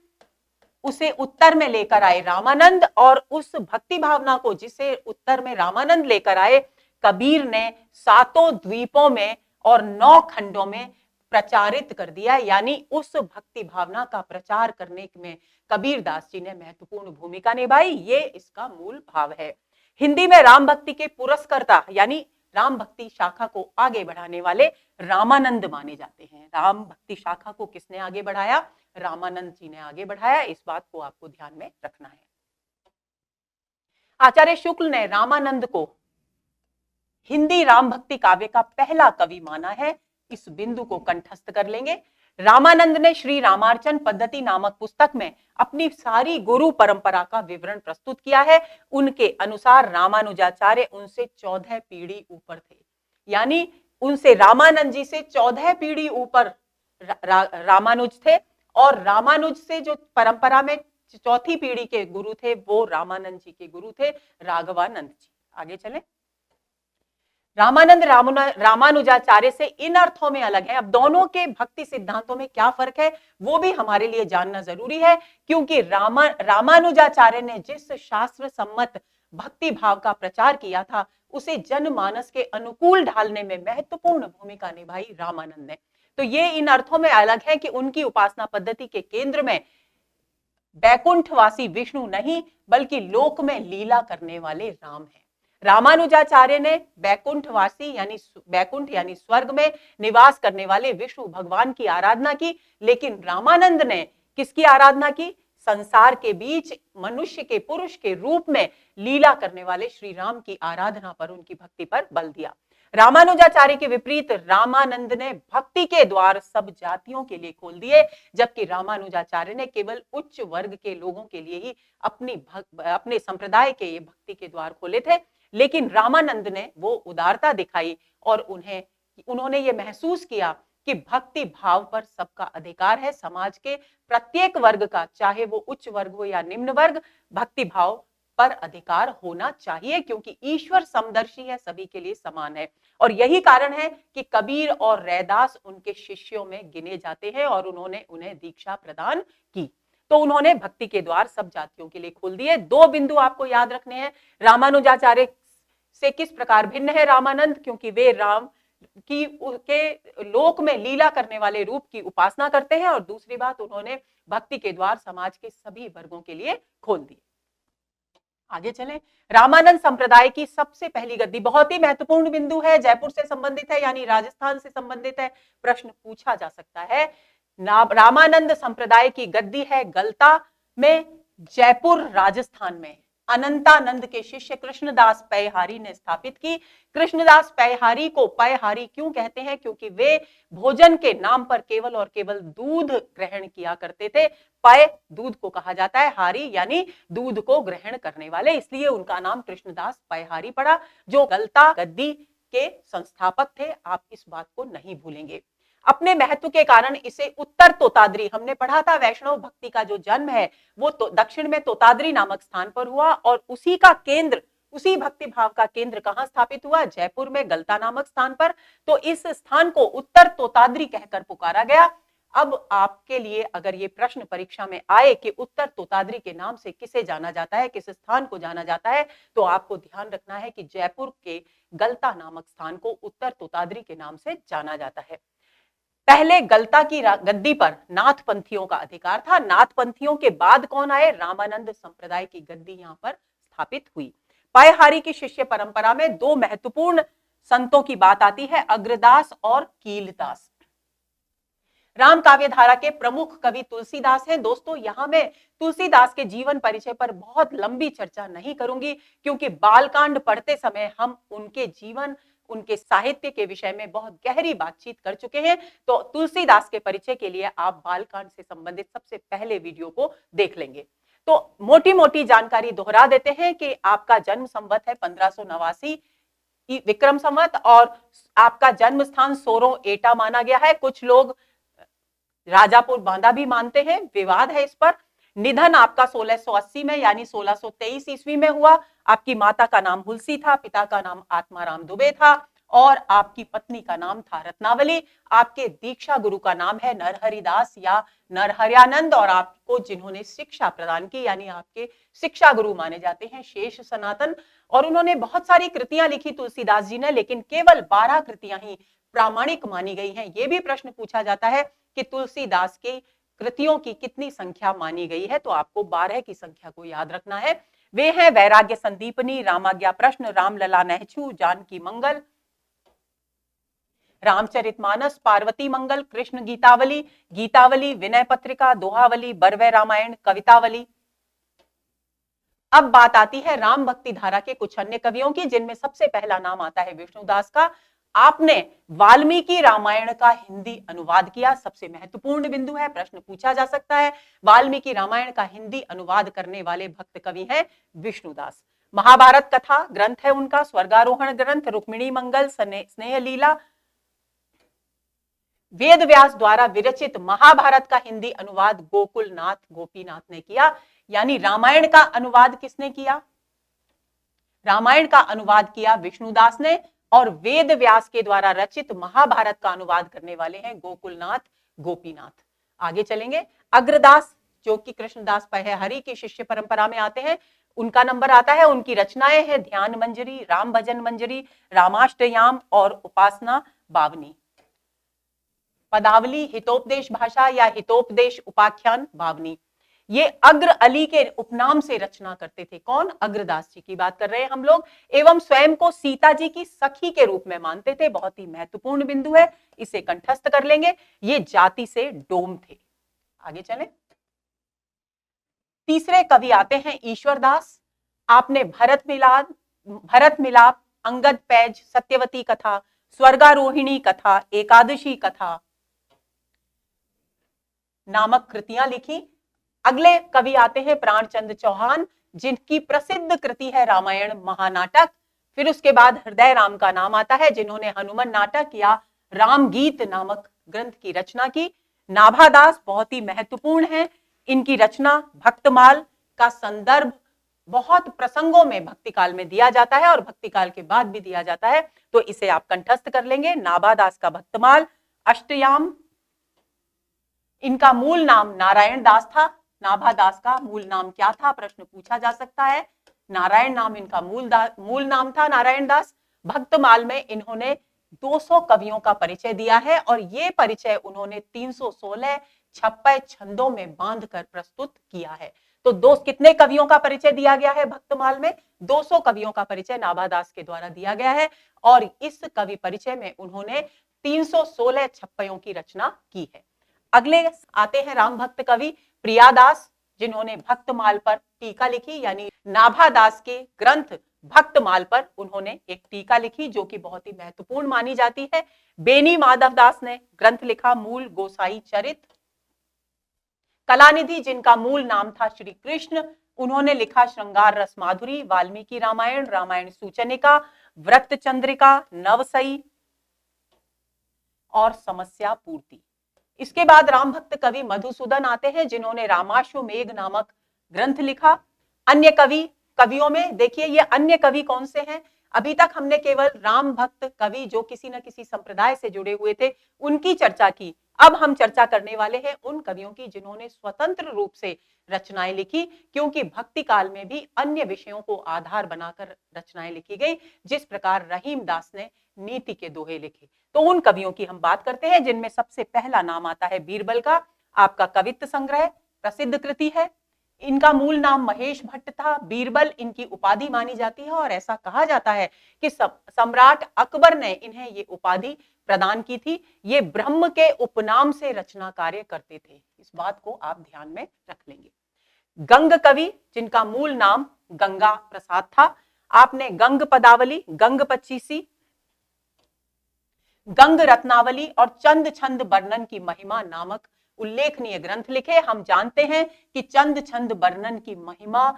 उसे उत्तर में लेकर आए रामानंद, और उस भक्ति भावना को जिसे उत्तर में रामानंद लेकर आए, कबीर ने 7 द्वीपों में और 9 खंडों में प्रचारित कर दिया। यानी उस भक्ति भावना का प्रचार करने में कबीरदास जी ने महत्वपूर्ण भूमिका निभाई। ये इसका मूल भाव है। हिंदी में राम भक्ति के पुरस्कर्ता यानी राम भक्ति शाखा को आगे बढ़ाने वाले रामानंद माने जाते हैं। राम भक्ति शाखा को किसने आगे बढ़ाया? रामानंद जी ने आगे बढ़ाया। इस बात को आपको ध्यान में रखना है। आचार्य शुक्ल ने रामानंद को हिंदी राम भक्ति काव्य का पहला कवि माना है। इस बिंदु को कंठस्थ कर लेंगे। रामानंद ने श्री रामार्चन पद्धति नामक पुस्तक में अपनी सारी गुरु परंपरा का विवरण प्रस्तुत किया है। उनके अनुसार रामानुजाचार्य उनसे 14 पीढ़ी ऊपर थे, यानी उनसे रामानंद जी से 14 पीढ़ी ऊपर रामानुज थे, और रामानुज से जो परंपरा में चौथी पीढ़ी के गुरु थे वो रामानंद जी के गुरु थे राघवानंद जी। आगे चलें। रामानंद रामानुजाचार्य से इन अर्थों में अलग है। अब दोनों के भक्ति सिद्धांतों में क्या फर्क है वो भी हमारे लिए जानना जरूरी है, क्योंकि रामानुजाचार्य ने जिस शास्त्र सम्मत भक्ति भाव का प्रचार किया था उसे जनमानस के अनुकूल ढालने में महत्वपूर्ण भूमिका निभाई रामानंद ने। तो ये इन अर्थों में अलग है कि उनकी उपासना पद्धति के केंद्र में बैकुंठवासी विष्णु नहीं बल्कि लोक में लीला करने वाले राम हैं। रामानुजाचार्य ने बैकुंठवासी यानी बैकुंठ यानी स्वर्ग में निवास करने वाले विष्णु भगवान की आराधना की, लेकिन रामानंद ने किसकी आराधना की? संसार के बीच मनुष्य के पुरुष के रूप में लीला करने वाले श्री राम की आराधना पर, उनकी भक्ति पर बल दिया। रामानुजाचार्य के विपरीत रामानंद ने भक्ति के द्वार सब जातियों के लिए खोल दिए, जबकि रामानुजाचार्य ने केवल उच्च वर्ग के लोगों के लिए ही अपने संप्रदाय के ये भक्ति के द्वार खोले थे। लेकिन रामानंद ने वो उदारता दिखाई और उन्होंने ये महसूस किया कि भक्ति भाव पर सबका अधिकार है। समाज के प्रत्येक वर्ग का, चाहे वो उच्च वर्ग हो या निम्न वर्ग, भक्ति भाव पर अधिकार होना चाहिए, क्योंकि ईश्वर समदर्शी है, सभी के लिए समान है। और यही कारण है कि कबीर और रैदास उनके शिष्यों में गिने जाते हैं और उन्होंने उन्हें दीक्षा प्रदान की। तो उन्होंने भक्ति के द्वार सब जातियों के लिए खोल दिए। दो बिंदु आपको याद रखने हैं। रामानुजाचार्य से किस प्रकार भिन्न है रामानंद, क्योंकि वे राम की के लोक में लीला करने वाले रूप की उपासना करते हैं। और दूसरी बात, उन्होंने भक्ति के द्वार समाज के सभी वर्गों के लिए खोल दिए। आगे चलें। रामानंद संप्रदाय की सबसे पहली गद्दी, बहुत ही महत्वपूर्ण बिंदु है, जयपुर से संबंधित है यानी राजस्थान से संबंधित है, प्रश्न पूछा जा सकता है। रामानंद संप्रदाय की गद्दी है गलता में, जयपुर राजस्थान में। अनंतानंद के शिष्य कृष्णदास पैहारी ने स्थापित की। कृष्णदास पैहारी को पैहारी क्यों कहते हैं? क्योंकि वे भोजन के नाम पर केवल और केवल दूध ग्रहण किया करते थे। पय दूध को कहा जाता है, हारी यानी दूध को ग्रहण करने वाले, इसलिए उनका नाम कृष्णदास पैहारी पड़ा, जो गलता गद्दी के संस्थापक थे। आप इस बात को नहीं भूलेंगे। अपने महत्व के कारण इसे उत्तर तोताद्री, हमने पढ़ा था वैष्णव भक्ति का जो जन्म है वो दक्षिण में तोताद्री नामक स्थान पर हुआ, और उसी का केंद्र, उसी भक्ति भाव का केंद्र कहां स्थापित हुआ? जयपुर में गलता नामक स्थान पर। तो इस स्थान को उत्तर तोताद्री कहकर पुकारा गया। अब आपके लिए अगर ये प्रश्न परीक्षा में आए कि उत्तर तोताद्री के नाम से किसे जाना जाता है, किस स्थान को जाना जाता है, तो आपको ध्यान रखना है कि जयपुर के गलता नामक स्थान को उत्तर तोताद्री के नाम से जाना जाता है। पहले गलता की गद्दी पर नाथपंथियों का अधिकार था। नाथपंथियों के बाद कौन आए? रामानंद संप्रदाय की गद्दी यहां पर स्थापित हुई। पैहारी की शिष्य परंपरा में दो महत्वपूर्ण संतों की बात आती है, अग्रदास और कीलदास। राम काव्य धारा के प्रमुख कवि तुलसीदास हैं। दोस्तों, यहां मैं तुलसीदास के जीवन परिचय पर बहुत लंबी चर्चा नहीं करूंगी, क्योंकि बालकांड पढ़ते समय हम उनके जीवन, उनके साहित्य के विषय में बहुत गहरी बातचीत कर चुके हैं। तो तुलसीदास के परिचय के लिए आप बालकांड से संबंधित सबसे पहले वीडियो को देख लेंगे। तो मोटी मोटी जानकारी दोहरा देते हैं कि आपका जन्म संवत है 1589 विक्रम संवत, और आपका जन्म स्थान सोरो एटा माना गया है। कुछ लोग राजापुर बांदा भी मानते हैं, विवाद है इस पर। निधन आपका 1680 में यानी 1623 ईस्वी में हुआ। आपकी माता का नाम हुलसी था, पिता का नाम आत्माराम दुबे था, और आपकी पत्नी का नाम था रत्नावली। आपके दीक्षा गुरु का नाम है नरहरिदास या नरहरियानंद, और आपको जिन्होंने शिक्षा प्रदान की यानी आपके शिक्षा गुरु माने जाते हैं शेष सनातन। और उन्होंने बहुत सारी कृतियां लिखी तुलसीदास जी ने, लेकिन केवल 12 कृतियां ही प्रामाणिक मानी गई हैं। यह भी प्रश्न पूछा जाता है कि तुलसीदास की कृतियों की कितनी संख्या मानी गई है, तो आपको 12 की संख्या को याद रखना है। वे हैं वैराग्य संदीपनी, रामाज्ञा प्रश्न, रामलला नहछू, जानकी मंगल, रामचरितमानस, पार्वती मंगल, कृष्ण गीतावली, गीतावली, विनय पत्रिका, दोहावली, बरवै रामायण, कवितावली। अब बात आती है राम भक्ति धारा के कुछ अन्य कवियों की, जिनमें सबसे पहला नाम आता है विष्णुदास का। आपने वाल्मीकि रामायण का हिंदी अनुवाद किया, सबसे महत्वपूर्ण बिंदु है, प्रश्न पूछा जा सकता है। वाल्मीकि रामायण का हिंदी अनुवाद करने वाले भक्त कवि हैं विष्णुदास। महाभारत कथा ग्रंथ है उनका, स्वर्गारोहण ग्रंथ, रुक्मिणी मंगल, स्नेह लीला। वेद व्यास द्वारा विरचित महाभारत का हिंदी अनुवाद गोकुलनाथ गोपीनाथ ने किया। यानी रामायण का अनुवाद किसने किया? रामायण का अनुवाद किया विष्णुदास ने, और वेद व्यास के द्वारा रचित महाभारत का अनुवाद करने वाले हैं गोकुलनाथ गोपीनाथ। आगे चलेंगे। अग्रदास, जो कि कृष्णदास पैहारी की शिष्य परंपरा में आते हैं, उनका नंबर आता है। उनकी रचनाएं हैं ध्यान मंजरी, राम भजन मंजरी, रामाष्टयाम और उपासना बावनी, पदावली, हितोपदेश भाषा या हितोपदेश उपाख्यान बावनी। ये अग्र अली के उपनाम से रचना करते थे। कौन? अग्रदास जी की बात कर रहे हैं हम लोग। एवं स्वयं को सीता जी की सखी के रूप में मानते थे। बहुत ही महत्वपूर्ण बिंदु है, इसे कंठस्थ कर लेंगे। ये जाति से डोम थे। आगे चलें। तीसरे कवि आते हैं ईश्वरदास। आपने भरत मिलाप, अंगद पैज, सत्यवती कथा, स्वर्गारोहिणी कथा, एकादशी कथा नामक कृतियां लिखी। अगले कवि आते हैं प्राणचंद चौहान, जिनकी प्रसिद्ध कृति है रामायण महानाटक। फिर उसके बाद हृदय राम का नाम आता है, जिन्होंने हनुमान नाटक या राम गीत नामक ग्रंथ की रचना की। नाभादास बहुत ही महत्वपूर्ण है, इनकी रचना भक्तमाल का संदर्भ बहुत प्रसंगों में भक्ति काल में दिया जाता है और भक्ति काल के बाद भी दिया जाता है, तो इसे आप कंठस्थ कर लेंगे। नाभादास का भक्तमाल, अष्टयाम, इनका मूल नाम नारायण दास था। नाभादास का मूल नाम क्या था, प्रश्न पूछा जा सकता है। नारायण नाम इनका मूल नाम था, नारायण दास। भक्तमाल में इन्होंने 200 कवियों का परिचय दिया है और ये परिचय उन्होंने 316 छप्पय छंदों में बांधकर प्रस्तुत किया है। तो कितने कवियों का परिचय दिया गया है भक्तमाल में? 200 कवियों का परिचय नाभादास के द्वारा दिया गया है और इस कवि परिचय में उन्होंने 316 छप्पयों की रचना की है। अगले आते हैं राम भक्त कवि प्रियादास, जिन्होंने भक्तमाल पर टीका लिखी, यानी नाभादास के ग्रंथ भक्तमाल पर उन्होंने एक टीका लिखी जो कि बहुत ही महत्वपूर्ण मानी जाती है। बेनी माधवदास ने ग्रंथ लिखा मूल गोसाई चरित। कलानिधि, जिनका मूल नाम था श्री कृष्ण, उन्होंने लिखा श्रृंगार रस माधुरी, वाल्मीकि रामायण, रामायण सूचनिका, व्रत चंद्रिका, नवसई और समस्या पूर्ति। इसके बाद राम भक्त कवि मधुसूदन आते हैं, जिन्होंने रामाश्वमेघ नामक ग्रंथ लिखा। अन्य कवियों में देखिए, ये अन्य कवि कौन से हैं? अभी तक हमने केवल राम भक्त कवि जो किसी न किसी संप्रदाय से जुड़े हुए थे उनकी चर्चा की। अब हम चर्चा करने वाले हैं उन कवियों की जिन्होंने स्वतंत्र रूप से रचनाएं लिखी, क्योंकि भक्ति काल में भी अन्य विषयों को आधार बनाकर रचनाएं लिखी गई, जिस प्रकार रहीम दास ने नीति के दोहे लिखे। तो उन कवियों की हम बात करते हैं, जिनमें सबसे पहला नाम आता है बीरबल का। आपका कवित्व संग्रह प्रसिद्ध कृति है। इनका मूल नाम महेश भट्ट था। बीरबल इनकी उपाधि मानी जाती है और ऐसा कहा जाता है कि सम्राट अकबर ने इन्हें ये उपाधि प्रदान की थी। ये ब्रह्म के उपनाम से रचना कार्य करते थे, इस बात को आप ध्यान में रख लेंगे। गंग कवि, जिनका मूल नाम गंगा प्रसाद था। आपने गंग पदावली, गंग पच्चीसी, गंग रत्नावली और चंद छंद वर्णन की महिमा नामक उल्लेखनीय ग्रंथ लिखे। हम जानते हैं कि चंद छंद वर्णन की महिमा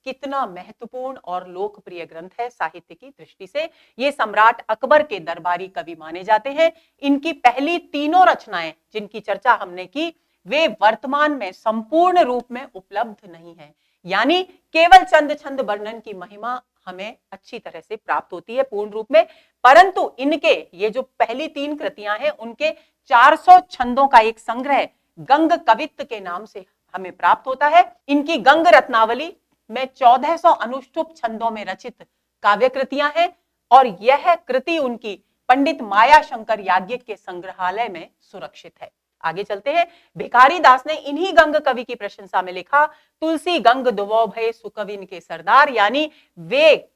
कितना महत्वपूर्ण और लोकप्रिय ग्रंथ है साहित्य की दृष्टि से। ये सम्राट अकबर के दरबारी कवि माने जाते हैं। इनकी पहली तीनों रचनाएं जिनकी चर्चा हमने की, वे वर्तमान में संपूर्ण रूप में उपलब्ध नहीं है, यानी केवल चंद छंद वर्णन की महिमा हमें अच्छी तरह से प्राप्त होती है पूर्ण रूप में, परंतु इनके ये जो पहली 3 कृतियां हैं उनके 400 छंदों का एक संग्रह गंग कवित्त के नाम से हमें प्राप्त होता है। इनकी गंग रत्नावली में 1400 अनुष्टुप छंदों में रचित काव्य कृतियां हैं और यह कृति उनकी पंडित माया शंकर याज्ञिक के संग्रहालय में सुरक्षित है। आगे चलते हैं। भिखारी दास ने इन्हीं गंग कवि की प्रशंसा में लिखा, तुलसी गंग दुवो भय सुकविन के सरदार, यानी वे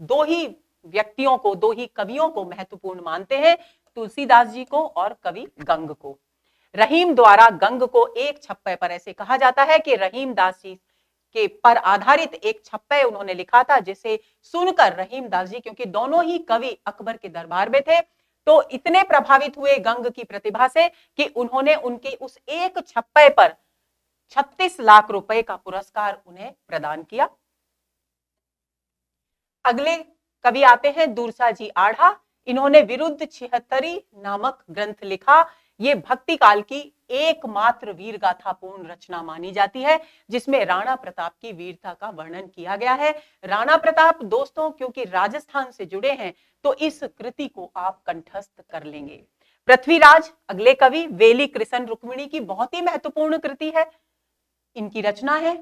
दो ही व्यक्तियों को, दो ही कवियों को महत्वपूर्ण मानते हैं, तुलसीदास जी को और कवि गंग को। रहीम द्वारा गंग को एक छप्पय पर, ऐसे कहा जाता है कि रहीम दास जी के पर आधारित एक छप्पय उन्होंने लिखा था, जिसे सुनकर रहीम दास जी, क्योंकि दोनों ही कवि अकबर के दरबार में थे, तो इतने प्रभावित हुए गंग की प्रतिभा से कि उन्होंने उनके उस एक छप्पय पर 36 लाख रुपए का पुरस्कार उन्हें प्रदान किया। अगले कवि आते हैं दूरसा जी आढ़ा। इन्होंने विरुद्ध 76 नामक ग्रंथ लिखा। ये भक्ति काल की एकमात्र वीर गाथा पूर्ण रचना मानी जाती है, जिसमें राणा प्रताप की वीरता का वर्णन किया गया है। राणा प्रताप दोस्तों क्योंकि राजस्थान से जुड़े हैं, तो इस कृति को आप कंठस्थ कर लेंगे। पृथ्वीराज अगले कवि, वेली कृष्ण रुक्मिणी की बहुत ही महत्वपूर्ण कृति है, इनकी रचना है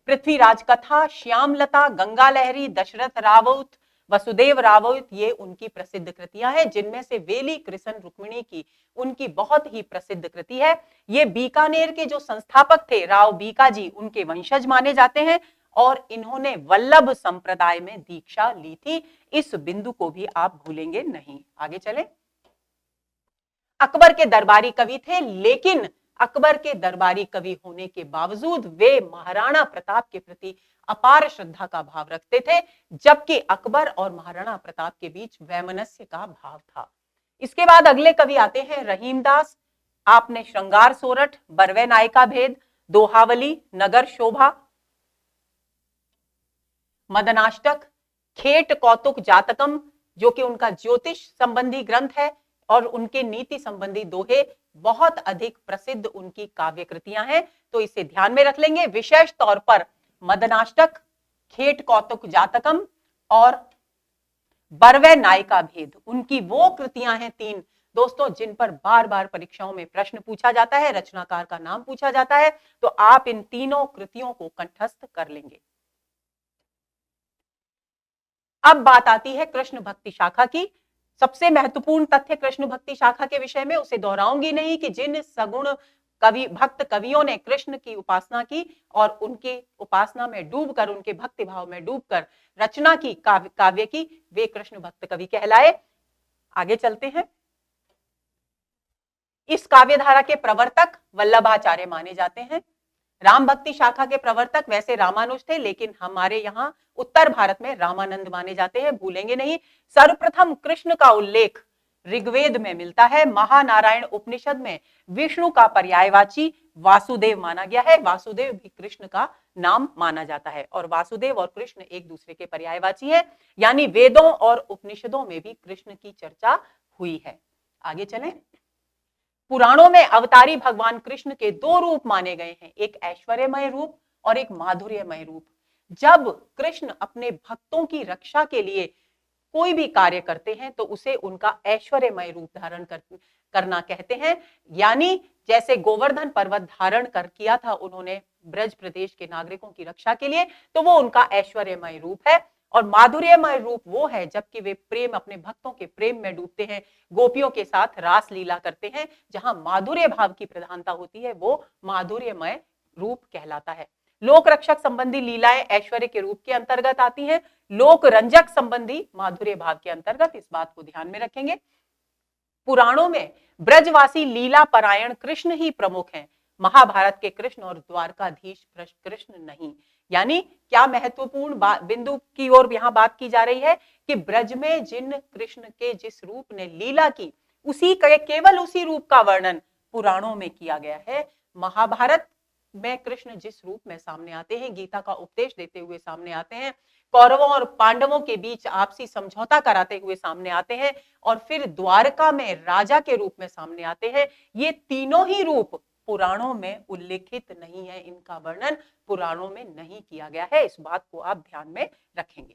पृथ्वीराज कथा, श्यामलता, गंगा लहरी, दशरथ रावत, वसुदेव रावत, ये उनकी प्रसिद्ध कृतियां हैं, जिनमें से वेली कृष्ण रुक्मिणी की उनकी बहुत ही प्रसिद्ध कृति है। ये बीकानेर के जो संस्थापक थे राव बीका जी, उनके वंशज माने जाते हैं और इन्होंने वल्लभ संप्रदाय में दीक्षा ली थी। इस बिंदु को भी आप भूलेंगे नहीं। आगे चलें। अकबर के दरबारी कवि थे, लेकिन अकबर के दरबारी कवि होने के बावजूद वे महाराणा प्रताप के प्रति अपार श्रद्धा का भाव रखते थे, जबकि अकबर और महाराणा प्रताप के बीच वैमनस्य का भाव था। इसके बाद अगले कवि आते हैं रहीमदास। आपने श्रृंगार सोरठ, बरवे नायिका भेद, दोहावली, नगर शोभा, मदनाष्टक, खेट कौतुक जातकम जो कि उनका ज्योतिष संबंधी ग्रंथ है, और उनके नीति संबंधी दोहे बहुत अधिक प्रसिद्ध उनकी काव्य कृतियां हैं, तो इसे ध्यान में रख लेंगे। विशेष तौर पर मदनाष्टक, खेट कौतुक जातकम और बरवे नायिका भेद, उनकी वो कृतियां हैं 3 दोस्तों जिन पर बार बार परीक्षाओं में प्रश्न पूछा जाता है, रचनाकार का नाम पूछा जाता है, तो आप इन तीनों कृतियों को कंठस्थ कर लेंगे। अब बात आती है कृष्ण भक्ति शाखा की। सबसे महत्वपूर्ण तथ्य कृष्ण भक्ति शाखा के विषय में, उसे दोहराऊंगी नहीं, कि जिन सगुण कवि भक्त कवियों ने कृष्ण की उपासना की और उनके उपासना में डूबकर, उनके भक्ति भाव में डूबकर रचना की, काव्य की, वे कृष्ण भक्त कवि कहलाए। आगे चलते हैं। इस काव्य धारा के प्रवर्तक वल्लभाचार्य माने जाते हैं। राम भक्ति शाखा के प्रवर्तक वैसे रामानुज थे, लेकिन हमारे यहाँ उत्तर भारत में रामानंद माने जाते हैं, भूलेंगे नहीं। सर्वप्रथम कृष्ण का उल्लेख ऋग्वेद में मिलता है। महानारायण उपनिषद में विष्णु का पर्यायवाची वासुदेव माना गया है। वासुदेव भी कृष्ण का नाम माना जाता है, और वासुदेव और कृष्ण एक दूसरे के पर्यायवाची है, यानी वेदों और उपनिषदों में भी कृष्ण की चर्चा हुई है। आगे चलें। पुराणों में अवतारी भगवान कृष्ण के 2 रूप माने गए हैं, एक ऐश्वर्यमय रूप और एक माधुर्यमय रूप। जब कृष्ण अपने भक्तों की रक्षा के लिए कोई भी कार्य करते हैं तो उसे उनका ऐश्वर्यमय रूप धारण करना कहते हैं। यानी जैसे गोवर्धन पर्वत धारण कर किया था उन्होंने ब्रज प्रदेश के नागरिकों की रक्षा के लिए, तो वो उनका ऐश्वर्यमय रूप है। और माधुर्यमय रूप वो है जबकि वे प्रेम, अपने भक्तों के प्रेम में डूबते हैं, गोपियों के साथ रास लीला करते हैं, जहां माधुर्य भाव की प्रधानता होती है, वो माधुर्यमय रूप कहलाता है। लोक रक्षक संबंधी लीलाएं ऐश्वर्य के रूप के अंतर्गत आती हैं, लोक रंजक संबंधी माधुर्य भाव के अंतर्गत। इस बात को ध्यान में रखेंगे। पुराणों में ब्रजवासी लीला परायण कृष्ण ही प्रमुख हैं, महाभारत के कृष्ण और द्वारकाधीश कृष्ण नहीं। यानी क्या महत्वपूर्ण बिंदु की ओर यहां बात की जा रही है कि ब्रज में जिन कृष्ण के जिस रूप ने लीला की, उसी केवल उसी रूप का वर्णन पुराणों में किया गया है। महाभारत में कृष्ण जिस रूप में सामने आते हैं, गीता का उपदेश देते हुए सामने आते हैं, कौरवों और पांडवों के बीच आपसी समझौता कराते हुए सामने आते हैं, और फिर द्वारका में राजा के रूप में सामने आते हैं, ये तीनों ही रूप पुराणों में उल्लेखित नहीं है, इनका वर्णन पुराणों में नहीं किया गया है। इस बात को आप ध्यान में रखेंगे।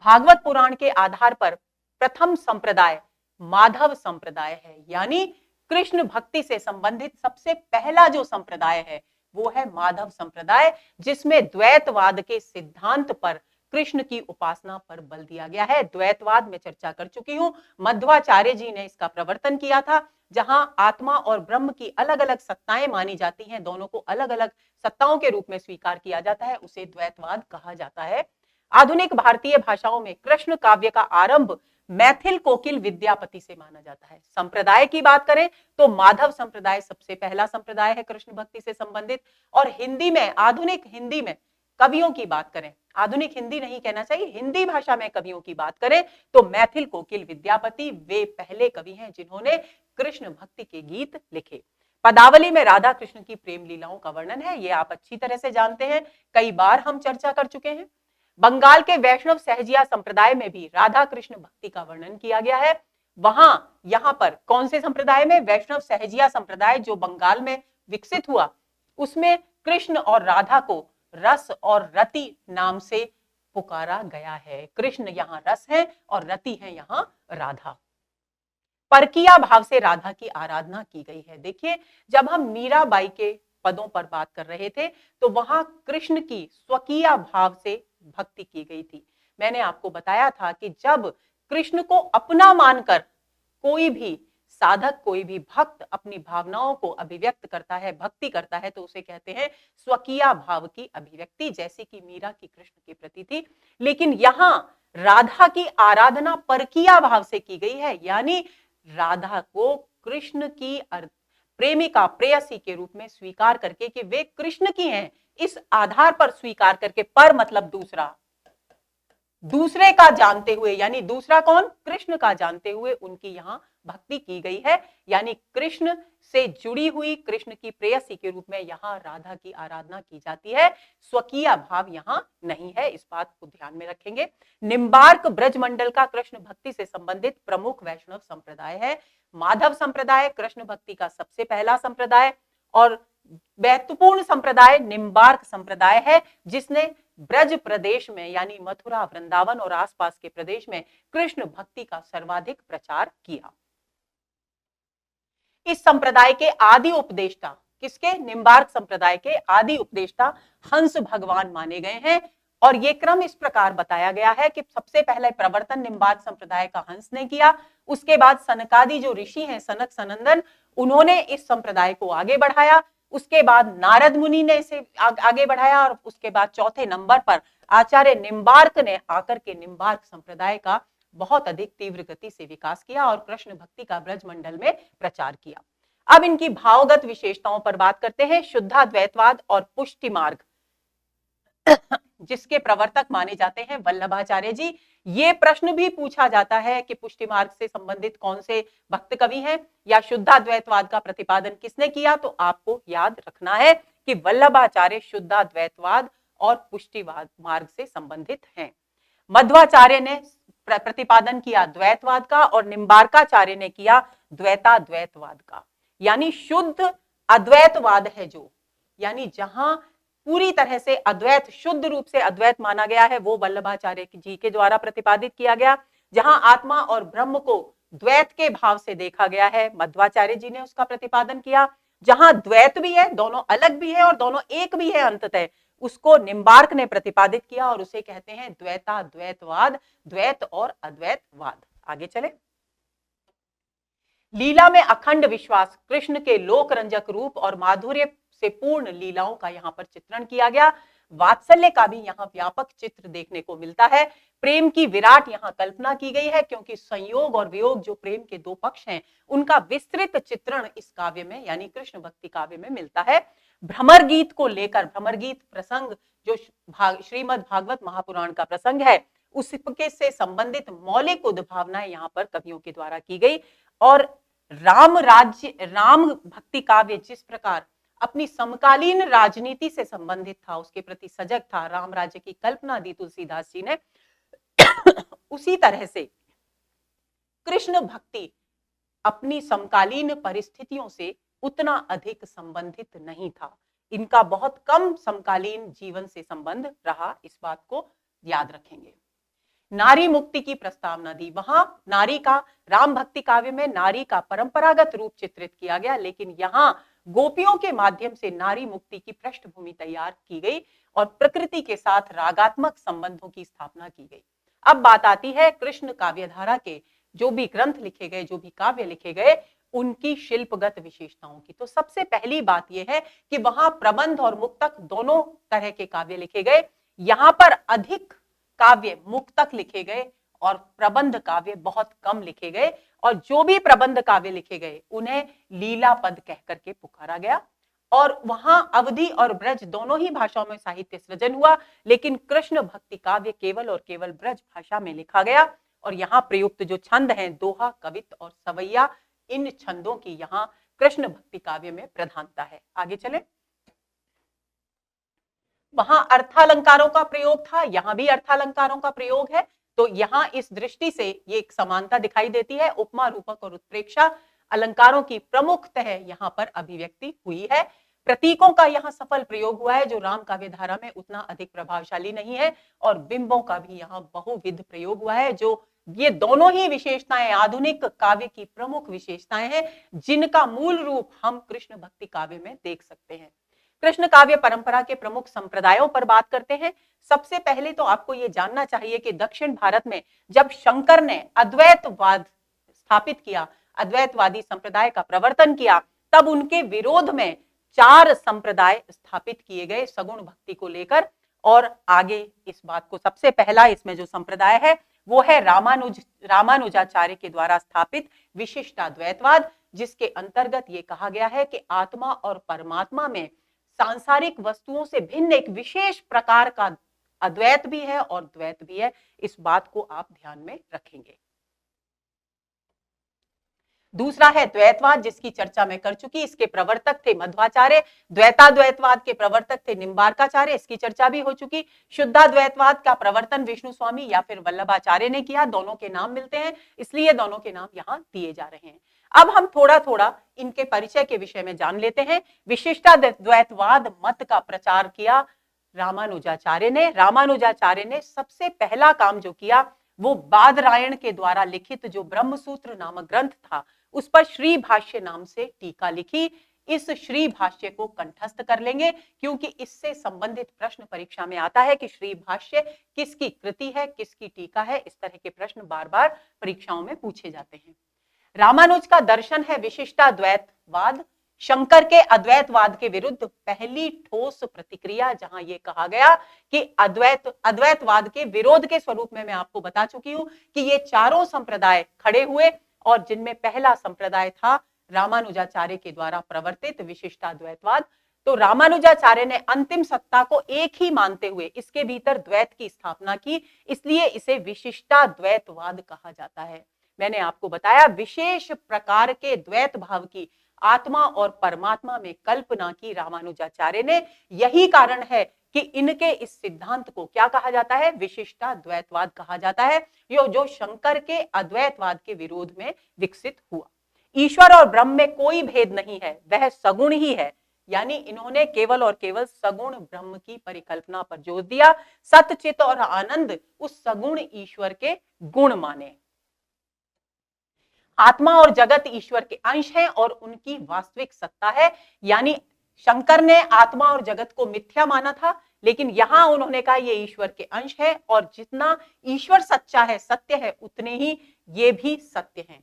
भागवत पुराण के आधार पर प्रथम संप्रदाय माधव संप्रदाय है, यानी कृष्ण भक्ति से संबंधित सबसे पहला जो संप्रदाय है वो है माधव संप्रदाय, जिसमें द्वैतवाद के सिद्धांत पर, कृष्ण की उपासना पर बल दिया गया है। द्वैतवाद में चर्चा कर चुकी हूं, मध्वाचार्य जी ने इसका प्रवर्तन किया था, जहां आत्मा और ब्रह्म की अलग अलग सत्ताएं मानी जाती हैं, दोनों को अलग अलग सत्ताओं के रूप में स्वीकार किया जाता है, उसे द्वैतवाद कहा जाता है। आधुनिक भारतीय भाषाओं में कृष्ण काव्य का आरंभ मैथिल कोकिल विद्यापति से माना जाता है। संप्रदाय की बात करें तो माधव संप्रदाय सबसे पहला संप्रदाय है कृष्ण भक्ति से संबंधित। और हिंदी में, आधुनिक हिंदी में कवियों की बात करें, आधुनिक हिंदी नहीं कहना चाहिए, हिंदी भाषा में कवियों की बात करें तो मैथिल कोकिल विद्यापति वे पहले कवि हैं जिन्होंने कृष्ण भक्ति के गीत लिखे। पदावली में राधा कृष्ण की प्रेम लीलाओं का वर्णन है, ये आप अच्छी तरह से जानते हैं, कई बार हम चर्चा कर चुके हैं। बंगाल के वैष्णव सहजिया संप्रदाय में भी राधा कृष्ण भक्ति का वर्णन किया गया है। वहां यहां पर कौन से संप्रदाय में? वैष्णव सहजिया संप्रदाय जो बंगाल में विकसित हुआ, उसमें कृष्ण और राधा को रस और रति नाम से पुकारा गया है। कृष्ण यहाँ रस है और रति है यहाँ राधा। परकिया भाव से राधा की आराधना की गई है। देखिए, जब हम मीराबाई के पदों पर बात कर रहे थे तो वहां कृष्ण की स्वकीय भाव से भक्ति की गई थी। मैंने आपको बताया था कि जब कृष्ण को अपना मानकर कोई भी साधक, कोई भी भक्त अपनी भावनाओं को अभिव्यक्त करता है, भक्ति करता है, तो उसे कहते हैं स्वकीय भाव की अभिव्यक्ति, जैसे कि मीरा की कृष्ण के प्रति थी। लेकिन यहां राधा की आराधना परकीय भाव से की गई है, यानी राधा को कृष्ण की प्रेमिका, प्रेयसी के रूप में स्वीकार करके कि वे कृष्ण की हैं, इस आधार पर स्वीकार करके, पर मतलब दूसरा, दूसरे का जानते हुए, यानी दूसरा कौन, कृष्ण का जानते हुए उनकी यहाँ भक्ति की गई है। यानी कृष्ण से जुड़ी हुई, कृष्ण की प्रेयसी के रूप में यहाँ राधा की आराधना की जाती है। स्वकीय भाव यहाँ नहीं है, इस बात को ध्यान में रखेंगे। निम्बार्क ब्रजमंडल का कृष्ण भक्ति से संबंधित प्रमुख वैष्णव संप्रदाय है। माधव संप्रदाय कृष्ण भक्ति का सबसे पहला संप्रदाय और महत्वपूर्ण संप्रदाय निम्बार्क संप्रदाय है, जिसने ब्रज प्रदेश में यानी मथुरा, वृंदावन और आसपास के प्रदेश में कृष्ण भक्ति का सर्वाधिक प्रचार किया। इस संप्रदाय के आदि उपदेष्टा किसके, निम्बार्क संप्रदाय के आदि उपदेष्टा हंस भगवान माने गए हैं। और ये क्रम इस प्रकार बताया गया है कि सबसे पहले प्रवर्तन निम्बार्क संप्रदाय का हंस ने किया, उसके बाद सनकादि जो ऋषि हैं, सनक सनंदन, उन्होंने इस संप्रदाय को आगे बढ़ाया। उसके बाद नारद मुनि ने इसे आगे बढ़ाया और उसके बाद चौथे नंबर पर आचार्य निम्बार्क ने आकर के निम्बार्क संप्रदाय का बहुत अधिक तीव्र गति से विकास किया और कृष्ण भक्ति का ब्रजमंडल में प्रचार किया। अब इनकी भावगत विशेषताओं पर बात करते हैं। शुद्धाद्वैतवाद और पुष्टि मार्ग, जिसके प्रवर्तक माने जाते हैं वल्लभाचार्य जी। ये प्रश्न भी पूछा जाता है कि पुष्टि मार्ग से संबंधित कौन से भक्त कवि हैं या शुद्धाद्वैतवाद का प्रतिपादन किसने किया, तो आपको याद रखना है कि वल्लभाचार्य शुद्धाद्वैतवाद और पुष्टिवाद मार्ग से संबंधित हैं। मध्वाचार्य ने प्रतिपादन किया द्वैतवाद का और निम्बार्काचार्य ने किया द्वैताद्वैतवाद का। यानी शुद्ध अद्वैतवाद है जो, यानी जहां पूरी तरह से अद्वैत, शुद्ध रूप से अद्वैत माना गया है, वो वल्लभाचार्य जी के द्वारा प्रतिपादित किया गया। जहां आत्मा और ब्रह्म को द्वैत के भाव से देखा गया है, मध्वाचार्य जी ने उसका प्रतिपादन किया। जहां द्वैत भी है, दोनों अलग भी है और दोनों एक भी है अंततः, उसको निम्बार्क ने प्रतिपादित किया और उसे कहते हैं द्वैताद्वैतवाद, द्वैत और अद्वैतवाद। आगे चले। लीला में अखंड विश्वास, कृष्ण के लोक रंजक रूप और माधुर्य से पूर्ण लीलाओं का यहाँ पर चित्रण किया गया। वात्सल्य का भी यहाँ व्यापक चित्र देखने को मिलता है। प्रेम की विराट यहाँ कल्पना की गई है, क्योंकि संयोग और वियोग जो प्रेम के दो पक्ष हैं, उनका विस्तृत चित्रण इस काव्य में यानी कृष्ण भक्ति काव्य में मिलता है। भ्रमर गीत को लेकर, भ्रमर गीत प्रसंग जो श्रीमद् भागवत महापुराण का प्रसंग है, उसके से संबंधित मौलिक उद्भावनाएं यहाँ पर कवियों के द्वारा की गई। और राम राज्य, राम भक्ति काव्य जिस प्रकार अपनी समकालीन राजनीति से संबंधित था, उसके प्रति सजग था, राम राज्य की कल्पना दी तुलसीदास जी ने, उसी तरह से कृष्ण भक्ति अपनी समकालीन परिस्थितियों से उतना अधिक संबंधित नहीं था। इनका बहुत कम समकालीन जीवन से संबंध रहा, इस बात को याद रखेंगे। नारी मुक्ति की प्रस्तावना दी, वहां नारी का, राम भक्ति काव्य में नारी का परंपरागत रूप चित्रित किया गया, लेकिन यहाँ गोपियों के माध्यम से नारी मुक्ति की पृष्ठभूमि तैयार की गई और प्रकृति के साथ रागात्मक संबंधों की स्थापना की गई। अब बात आती है कृष्ण काव्यधारा के जो भी ग्रंथ लिखे गए, जो भी काव्य लिखे गए, उनकी शिल्पगत विशेषताओं की। तो सबसे पहली बात यह है कि वहां प्रबंध और मुक्तक दोनों तरह के काव्य लिखे गए। यहाँ पर अधिक काव्य मुक्तक लिखे गए और प्रबंध काव्य बहुत कम लिखे गए, और जो भी प्रबंध काव्य लिखे गए उन्हें लीला पद कह करके पुकारा गया। और वहां अवधी और ब्रज दोनों ही भाषाओं में साहित्य सृजन हुआ, लेकिन कृष्ण भक्ति काव्य केवल और केवल ब्रज भाषा में लिखा गया। और यहाँ प्रयुक्त जो छंद हैं, दोहा, कवित और सवैया, इन छंदों की यहाँ कृष्ण भक्ति काव्य में प्रधानता है। आगे चले। वहां अर्थालंकारों का प्रयोग था, यहां भी अर्थालंकारों का प्रयोग है। तो यहां इस दृष्टि से ये एक समानता दिखाई देती है। उपमा, रूपक और उत्प्रेक्षा अलंकारों की प्रमुखतः यहाँ पर अभिव्यक्ति हुई है। प्रतीकों का यहाँ सफल प्रयोग हुआ है, जो राम काव्य धारा में उतना अधिक प्रभावशाली नहीं है। और बिंबों का भी यहाँ बहुविध प्रयोग हुआ है, जो ये दोनों ही विशेषताएं आधुनिक काव्य की प्रमुख विशेषताएं हैं, जिनका मूल रूप हम कृष्ण भक्ति काव्य में देख सकते हैं। कृष्ण काव्य परंपरा के प्रमुख संप्रदायों पर बात करते हैं। सबसे पहले तो आपको यह जानना चाहिए कि दक्षिण भारत में जब शंकर ने अद्वैतवाद स्थापित किया, अद्वैतवादी संप्रदाय का प्रवर्तन किया, तब उनके विरोध में 4 संप्रदाय स्थापित किए गए सगुण भक्ति को लेकर। और आगे इस बात को, सबसे पहला इसमें जो संप्रदाय है वो है रामानुजाचार्य के द्वारा स्थापित विशिष्टाद्वैतवाद, जिसके अंतर्गत ये कहा गया है कि आत्मा और परमात्मा में सांसारिक वस्तुओं से भिन्न एक विशेष प्रकार का अद्वैत भी है और द्वैत भी है, इस बात को आप ध्यान में रखेंगे। दूसरा है द्वैतवाद, जिसकी चर्चा मैं कर चुकी। इसके प्रवर्तक थे मध्वाचार्य, द्वैताद्वैतवाद के प्रवर्तक थे निम्बार्काचार्य, इसकी चर्चा भी हो चुकी। शुद्धाद्वैतवाद का प्रवर्तन विष्णु स्वामी या फिर वल्लभाचार्य ने किया। दोनों के नाम मिलते हैं, इसलिए दोनों के नाम यहां दिए जा रहे हैं। अब हम थोड़ा थोड़ा इनके परिचय के विषय में जान लेते हैं। विशिष्टाद्वैतवाद मत का प्रचार किया रामानुजाचार्य ने। रामानुजाचार्य ने सबसे पहला काम जो किया वो बादरायण के द्वारा लिखित जो ब्रह्मसूत्र नामक ग्रंथ था उस पर श्री भाष्य नाम से टीका लिखी। इस श्री भाष्य को कंठस्थ कर लेंगे, क्योंकि इससे संबंधित प्रश्न परीक्षा में आता है कि श्री भाष्य किसकी कृति है, किसकी टीका है। इस तरह के प्रश्न बार बार परीक्षाओं में पूछे जाते हैं। रामानुज का दर्शन है विशिष्टाद्वैतवाद, शंकर के अद्वैतवाद के विरुद्ध पहली ठोस प्रतिक्रिया, जहां यह कहा गया कि अद्वैतवाद के विरोध के स्वरूप में मैं आपको बता चुकी हूं कि ये चारों संप्रदाय खड़े हुए, और जिनमें पहला संप्रदाय था रामानुजाचार्य के द्वारा प्रवर्तित विशिष्टाद्वैतवाद। तो रामानुजाचार्य ने अंतिम सत्ता को एक ही मानते हुए इसके भीतर द्वैत की स्थापना की, इसलिए इसे विशिष्टाद्वैतवाद कहा जाता है। मैंने आपको बताया विशेष प्रकार के द्वैत भाव की आत्मा और परमात्मा में कल्पना की रामानुजाचार्य ने। यही कारण है कि इनके इस सिद्धांत को क्या कहा जाता है, विशिष्टाद्वैतवाद कहा जाता है, जो शंकर के अद्वैतवाद के विरोध में विकसित हुआ। ईश्वर और ब्रह्म में कोई भेद नहीं है, वह सगुण ही है, यानी इन्होंने केवल और केवल सगुण ब्रह्म की परिकल्पना पर जोर दिया। सत्य, चित और आनंद उस सगुण ईश्वर के गुण माने। आत्मा और जगत ईश्वर के अंश हैं और उनकी वास्तविक सत्ता है, यानी शंकर ने आत्मा और जगत को मिथ्या माना था, लेकिन यहां उन्होंने कहा ये ईश्वर के अंश है, और जितना ईश्वर सच्चा है, सत्य है, उतने ही ये भी सत्य हैं।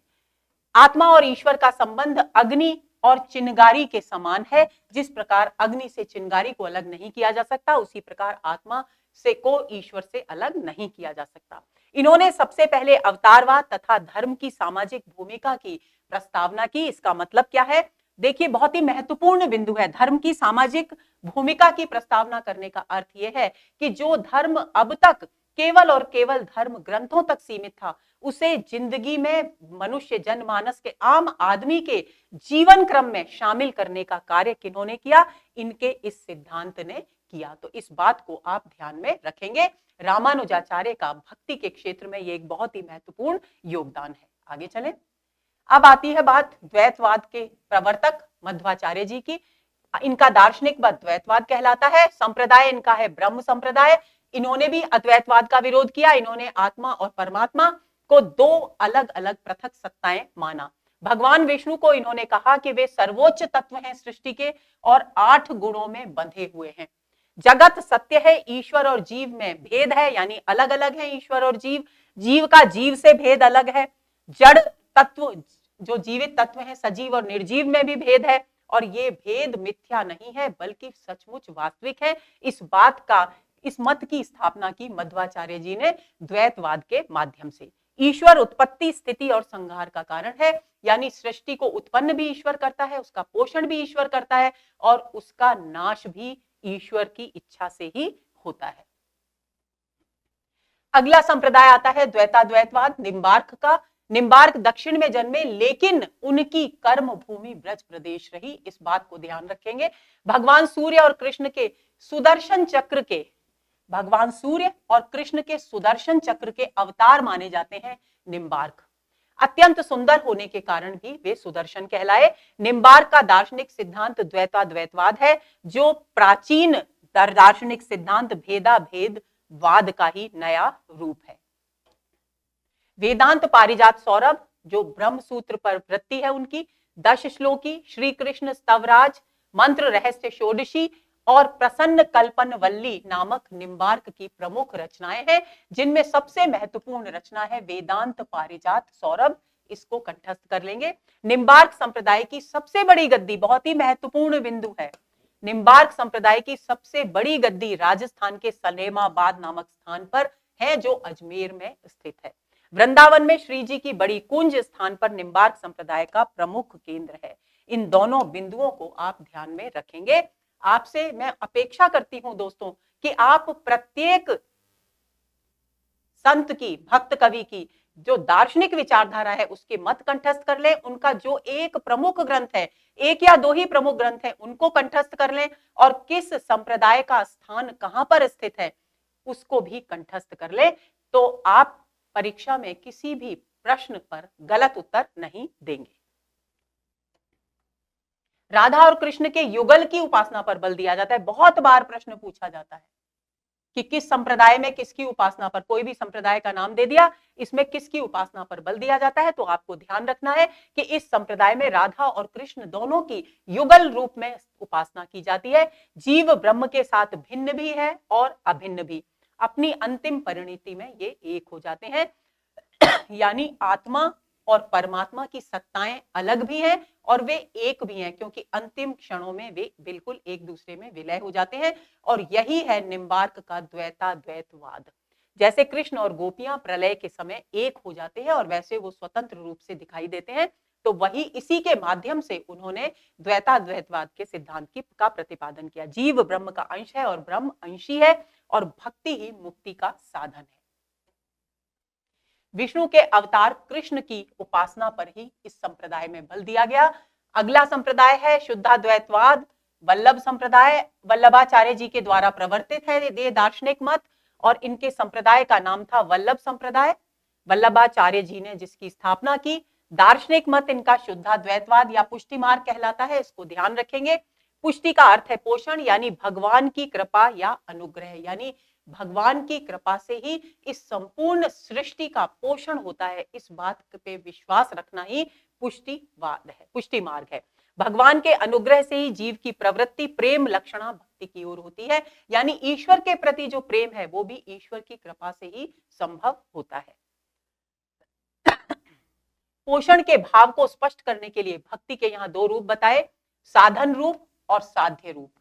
आत्मा और ईश्वर का संबंध अग्नि और चिंगारी के समान है। जिस प्रकार अग्नि से चिंगारी को अलग नहीं किया जा सकता, उसी प्रकार आत्मा से को ईश्वर से अलग नहीं किया जा सकता। इन्होंने सबसे पहले अवतारवाद तथा धर्म की सामाजिक भूमिका की प्रस्तावना की। इसका मतलब क्या है, देखिए बहुत ही महत्वपूर्ण बिंदु है। धर्म की सामाजिक भूमिका की प्रस्तावना करने का अर्थ यह है कि जो धर्म अब तक केवल और केवल धर्म ग्रंथों तक सीमित था, उसे जिंदगी में मनुष्य जनमानस के आम आदमी के जीवन क्रम में शामिल करने का कार्य किन्होंने किया, इनके इस सिद्धांत ने किया। तो इस बात को आप ध्यान में रखेंगे। रामानुजाचार्य का भक्ति के क्षेत्र में यह एक बहुत ही महत्वपूर्ण योगदान है। आगे चलें। अब आती है बात द्वैतवाद के प्रवर्तक मध्वाचार्य जी की। इनका दार्शनिक मत द्वैतवाद कहलाता है। संप्रदाय इनका है ब्रह्म संप्रदाय। इन्होंने भी अद्वैतवाद का विरोध किया। इन्होंने आत्मा और परमात्मा को दो अलग अलग पृथक सत्ताएं माना। भगवान विष्णु को इन्होंने कहा कि वे सर्वोच्च तत्व हैं सृष्टि के और 8 गुणों में बंधे हुए हैं। जगत सत्य है, ईश्वर और जीव में भेद है, यानी अलग अलग है ईश्वर और जीव। जीव का जीव से भेद अलग है। जड़ तत्व जो जीवित तत्व है, सजीव और निर्जीव में भी भेद है, और ये भेद मिथ्या नहीं है बल्कि सचमुच वास्तविक है। इस मत की स्थापना की मध्वाचार्य जी ने द्वैतवाद के माध्यम से। ईश्वर उत्पत्ति, स्थिति और संहार का कारण है, यानी सृष्टि को उत्पन्न भी ईश्वर करता है, उसका पोषण भी ईश्वर करता है, और उसका नाश भी ईश्वर की इच्छा से ही होता है। अगला संप्रदाय आता है द्वैताद्वैतवाद निम्बार्क का। निम्बार्क दक्षिण में जन्मे, लेकिन उनकी कर्म भूमि ब्रज प्रदेश रही। इस बात को ध्यान रखेंगे। भगवान सूर्य और कृष्ण के सुदर्शन चक्र के सुदर्शन चक्र के अवतार माने जाते हैं निम्बार्क। अत्यंत सुंदर होने के कारण भी वे सुदर्शन कहलाए। निम्बार्क का दार्शनिक सिद्धांत द्वैताद्वैतवाद है, जो प्राचीन दार्शनिक सिद्धांत भेदा भेदवाद का ही नया रूप है। वेदांत पारिजात सौरभ जो ब्रह्म सूत्र पर वृत्ति है उनकी, 10 श्लोकी, श्री कृष्ण स्तवराज, मंत्र रहस्य षोडशी और प्रसन्न कल्पनवल्ली नामक निम्बार्क की प्रमुख रचनाएं हैं, जिनमें सबसे महत्वपूर्ण रचना है वेदांत पारिजात सौरभ। इसको कंठस्थ कर लेंगे। निम्बार्क संप्रदाय की सबसे बड़ी गद्दी, बहुत ही महत्वपूर्ण बिंदु है, निम्बार्क संप्रदाय की सबसे बड़ी गद्दी राजस्थान के सलेमाबाद नामक स्थान पर है, जो अजमेर में स्थित है। वृंदावन में श्री जी की बड़ी कुंज स्थान पर निम्बार्क संप्रदाय का प्रमुख केंद्र है। इन दोनों बिंदुओं को आप ध्यान में रखेंगे। आपसे मैं अपेक्षा करती हूं दोस्तों कि आप प्रत्येक संत की, भक्त कवि की जो दार्शनिक विचारधारा है उसके मत कंठस्थ कर लें, उनका जो एक प्रमुख ग्रंथ है, एक या दो ही प्रमुख ग्रंथ है उनको कंठस्थ कर लें, और किस संप्रदाय का स्थान कहां पर स्थित है उसको भी कंठस्थ कर लें, तो आप परीक्षा में किसी भी प्रश्न पर गलत उत्तर नहीं देंगे। राधा और कृष्ण के युगल की उपासना पर बल दिया जाता है। बहुत बार प्रश्न पूछा जाता है कि किस संप्रदाय में किसकी उपासना पर, कोई भी संप्रदाय का नाम दे दिया, इसमें किसकी उपासना पर बल दिया जाता है, तो आपको ध्यान रखना है कि इस संप्रदाय में राधा और कृष्ण दोनों की युगल रूप में उपासना की जाती है। जीव ब्रह्म के साथ भिन्न भी है और अभिन्न भी, अपनी अंतिम परिणति में ये एक हो जाते हैं। यानी आत्मा और परमात्मा की सत्ताएं अलग भी हैं और वे एक भी हैं, क्योंकि अंतिम क्षणों में वे बिल्कुल एक दूसरे में विलय हो जाते हैं। और यही है निम्बार्क का द्वैताद्वैतवाद। जैसे कृष्ण और गोपियां प्रलय के समय एक हो जाते हैं और वैसे वो स्वतंत्र रूप से दिखाई देते हैं, तो वही इसी के माध्यम से उन्होंने द्वैताद्वैतवाद के सिद्धांत का प्रतिपादन किया। जीव ब्रह्म का अंश है और ब्रह्म अंशी है, और भक्ति ही मुक्ति का साधन है। विष्णु के अवतार कृष्ण की उपासना पर ही इस संप्रदाय में बल दिया गया। अगला संप्रदाय है शुद्धाद्वैतवाद। वल्लभ संप्रदाय, वल्लभाचार्य जी के द्वारा प्रवर्तित है ये दार्शनिक मत, और इनके संप्रदाय का नाम था वल्लभ संप्रदाय। वल्लभाचार्य जी ने जिसकी स्थापना की। दार्शनिक मत इनका शुद्धाद्वैतवाद या पुष्टि मार्ग कहलाता है, इसको ध्यान रखेंगे। पुष्टि का अर्थ है पोषण, यानी भगवान की कृपा या अनुग्रह, यानी भगवान की कृपा से ही इस संपूर्ण सृष्टि का पोषण होता है, इस बात पे विश्वास रखना ही पुष्टिवाद है, पुष्टि मार्ग है। भगवान के अनुग्रह से ही जीव की प्रवृत्ति प्रेम लक्षणा भक्ति की ओर होती है, यानी ईश्वर के प्रति जो प्रेम है वो भी ईश्वर की कृपा से ही संभव होता है। पोषण के भाव को स्पष्ट करने के लिए भक्ति के यहाँ दो रूप बताए, साधन रूप और साध्य रूप।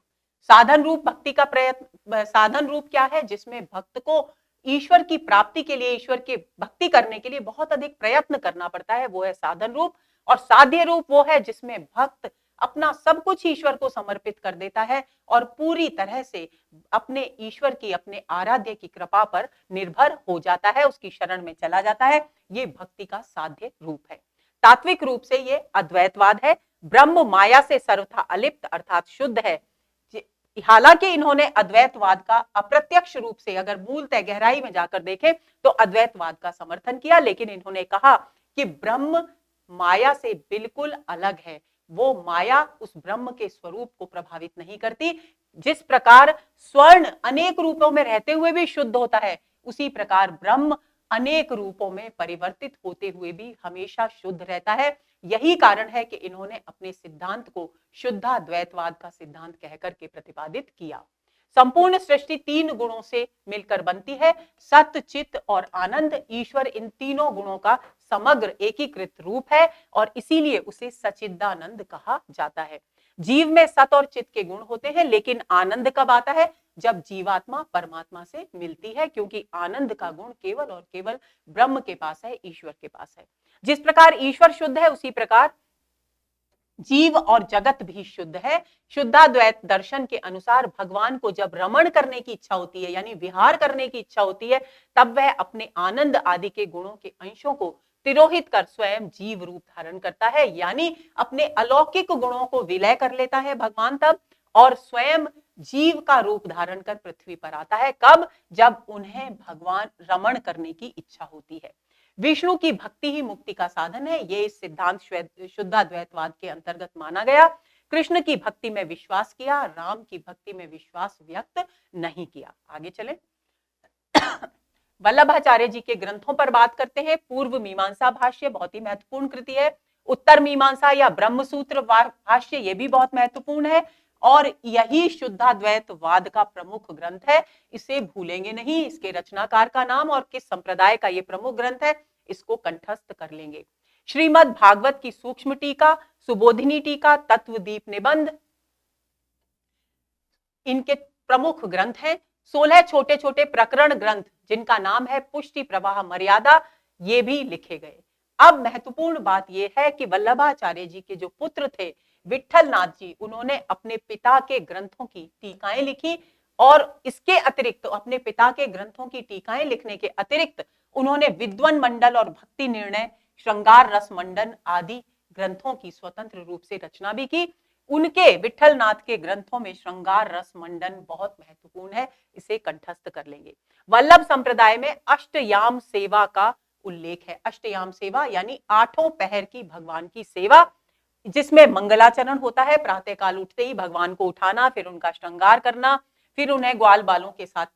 साधन रूप भक्ति का प्रयत्न, साधन रूप क्या है, जिसमें भक्त को ईश्वर की प्राप्ति के लिए, ईश्वर की भक्ति करने के लिए बहुत अधिक प्रयत्न करना पड़ता है, वो है साधन रूप। और साध्य रूप वो है जिसमें भक्त अपना सब कुछ ईश्वर को समर्पित कर देता है और पूरी तरह से अपने ईश्वर की, अपने आराध्य की कृपा पर निर्भर हो जाता है, उसकी शरण में चला जाता है। ये भक्ति का साध्य रूप है। तात्विक रूप से ये अद्वैतवाद है। ब्रह्म माया से सर्वथा अलिप्त अर्थात शुद्ध है। हालांकि इन्होंने अद्वैतवाद का अप्रत्यक्ष रूप से, अगर मूलतः गहराई में जाकर देखें तो अद्वैतवाद का समर्थन किया, लेकिन इन्होंने कहा कि ब्रह्म माया से बिल्कुल अलग है। वो माया उस ब्रह्म के स्वरूप को प्रभावित नहीं करती। जिस प्रकार स्वर्ण अनेक रूपों में रहते हुए भी शुद्ध होता है, उसी प्रकार ब्रह्म अनेक रूपों में परिवर्तित होते हुए भी हमेशा शुद्ध रहता है। यही कारण है कि इन्होंने अपने सिद्धांत को शुद्धाद्वैतवाद का सिद्धांत कहकर के प्रतिपादित किया। संपूर्ण सृष्टि तीन गुणों से मिलकर बनती है, सत्य, चित्त और आनंद। ईश्वर इन तीनों गुणों का समग्र एकीकृत रूप है और इसीलिए उसे सच्चिदानंद कहा जाता है। जीव में सत और चित्त के गुण होते हैं, लेकिन आनंद कब आता है, जब जीवात्मा परमात्मा से मिलती है, क्योंकि आनंद का गुण केवल और केवल ब्रह्म के पास है, ईश्वर के पास है। जिस प्रकार ईश्वर शुद्ध है, उसी प्रकार जीव और जगत भी शुद्ध है। शुद्धाद्वैत दर्शन के अनुसार भगवान को जब रमण करने की इच्छा होती है, यानी विहार करने की इच्छा होती है, तब वह अपने आनंद आदि के गुणों के अंशों को तिरोहित कर स्वयं जीव रूप धारण करता है, यानी अपने अलौकिक गुणों को विलय कर लेता है भगवान तब, और स्वयं जीव का रूप धारण कर पृथ्वी पर आता है। कब, जब उन्हें भगवान रमण करने की इच्छा होती है। विष्णु की भक्ति ही मुक्ति का साधन है, ये इस सिद्धांत शुद्धाद्वैतवाद के अंतर्गत माना गया। कृष्ण की भक्ति में विश्वास किया, राम की भक्ति में विश्वास व्यक्त नहीं किया। आगे चले। वल्लभाचार्य जी के ग्रंथों पर बात करते हैं। पूर्व मीमांसा भाष्य बहुत ही महत्वपूर्ण कृति है। उत्तर मीमांसा या ब्रह्मसूत्र भाष्य ये भी बहुत महत्वपूर्ण है, और यही शुद्धाद्वैतवाद का प्रमुख ग्रंथ है। इसे भूलेंगे नहीं। इसके रचनाकार का नाम और किस संप्रदाय का ये प्रमुख ग्रंथ है, इसको कंठस्थ कर लेंगे। श्रीमद् भागवत की सूक्ष्म टीका, सुबोधिनी टीका, तत्वदीप निबंध इनके प्रमुख ग्रंथ हैं। 16 छोटे छोटे प्रकरण ग्रंथ जिनका नाम है पुष्टि प्रवाह मर्यादा, ये भी लिखे गए। अब महत्वपूर्ण बात यह है कि वल्लभाचार्य जी के जो पुत्र थे विट्ठल नाथ जी, उन्होंने अपने पिता के ग्रंथों की टीकाएं लिखी और इसके अतिरिक्त अपने पिता के ग्रंथों की टीकाएं लिखने के अतिरिक्त उन्होंने विद्वन मंडल और भक्ति निर्णय, श्रृंगार रस मंडन आदि ग्रंथों की स्वतंत्र रूप से रचना भी की। उनके विठलनाथ के ग्रंथों में श्रृंगार रस मंडन बहुत महत्वपूर्ण है, इसे कंठस्थ कर लेंगे। वल्लभ संप्रदाय में अष्टयाम सेवा का उल्लेख है। अष्टयाम सेवा यानी 8 पहर की भगवान की सेवा, जिसमें मंगलाचरण होता है, प्रातः काल उठते ही भगवान को उठाना, फिर उनका श्रृंगार करना, फिर उन्हें ग्वाल बालों के साथ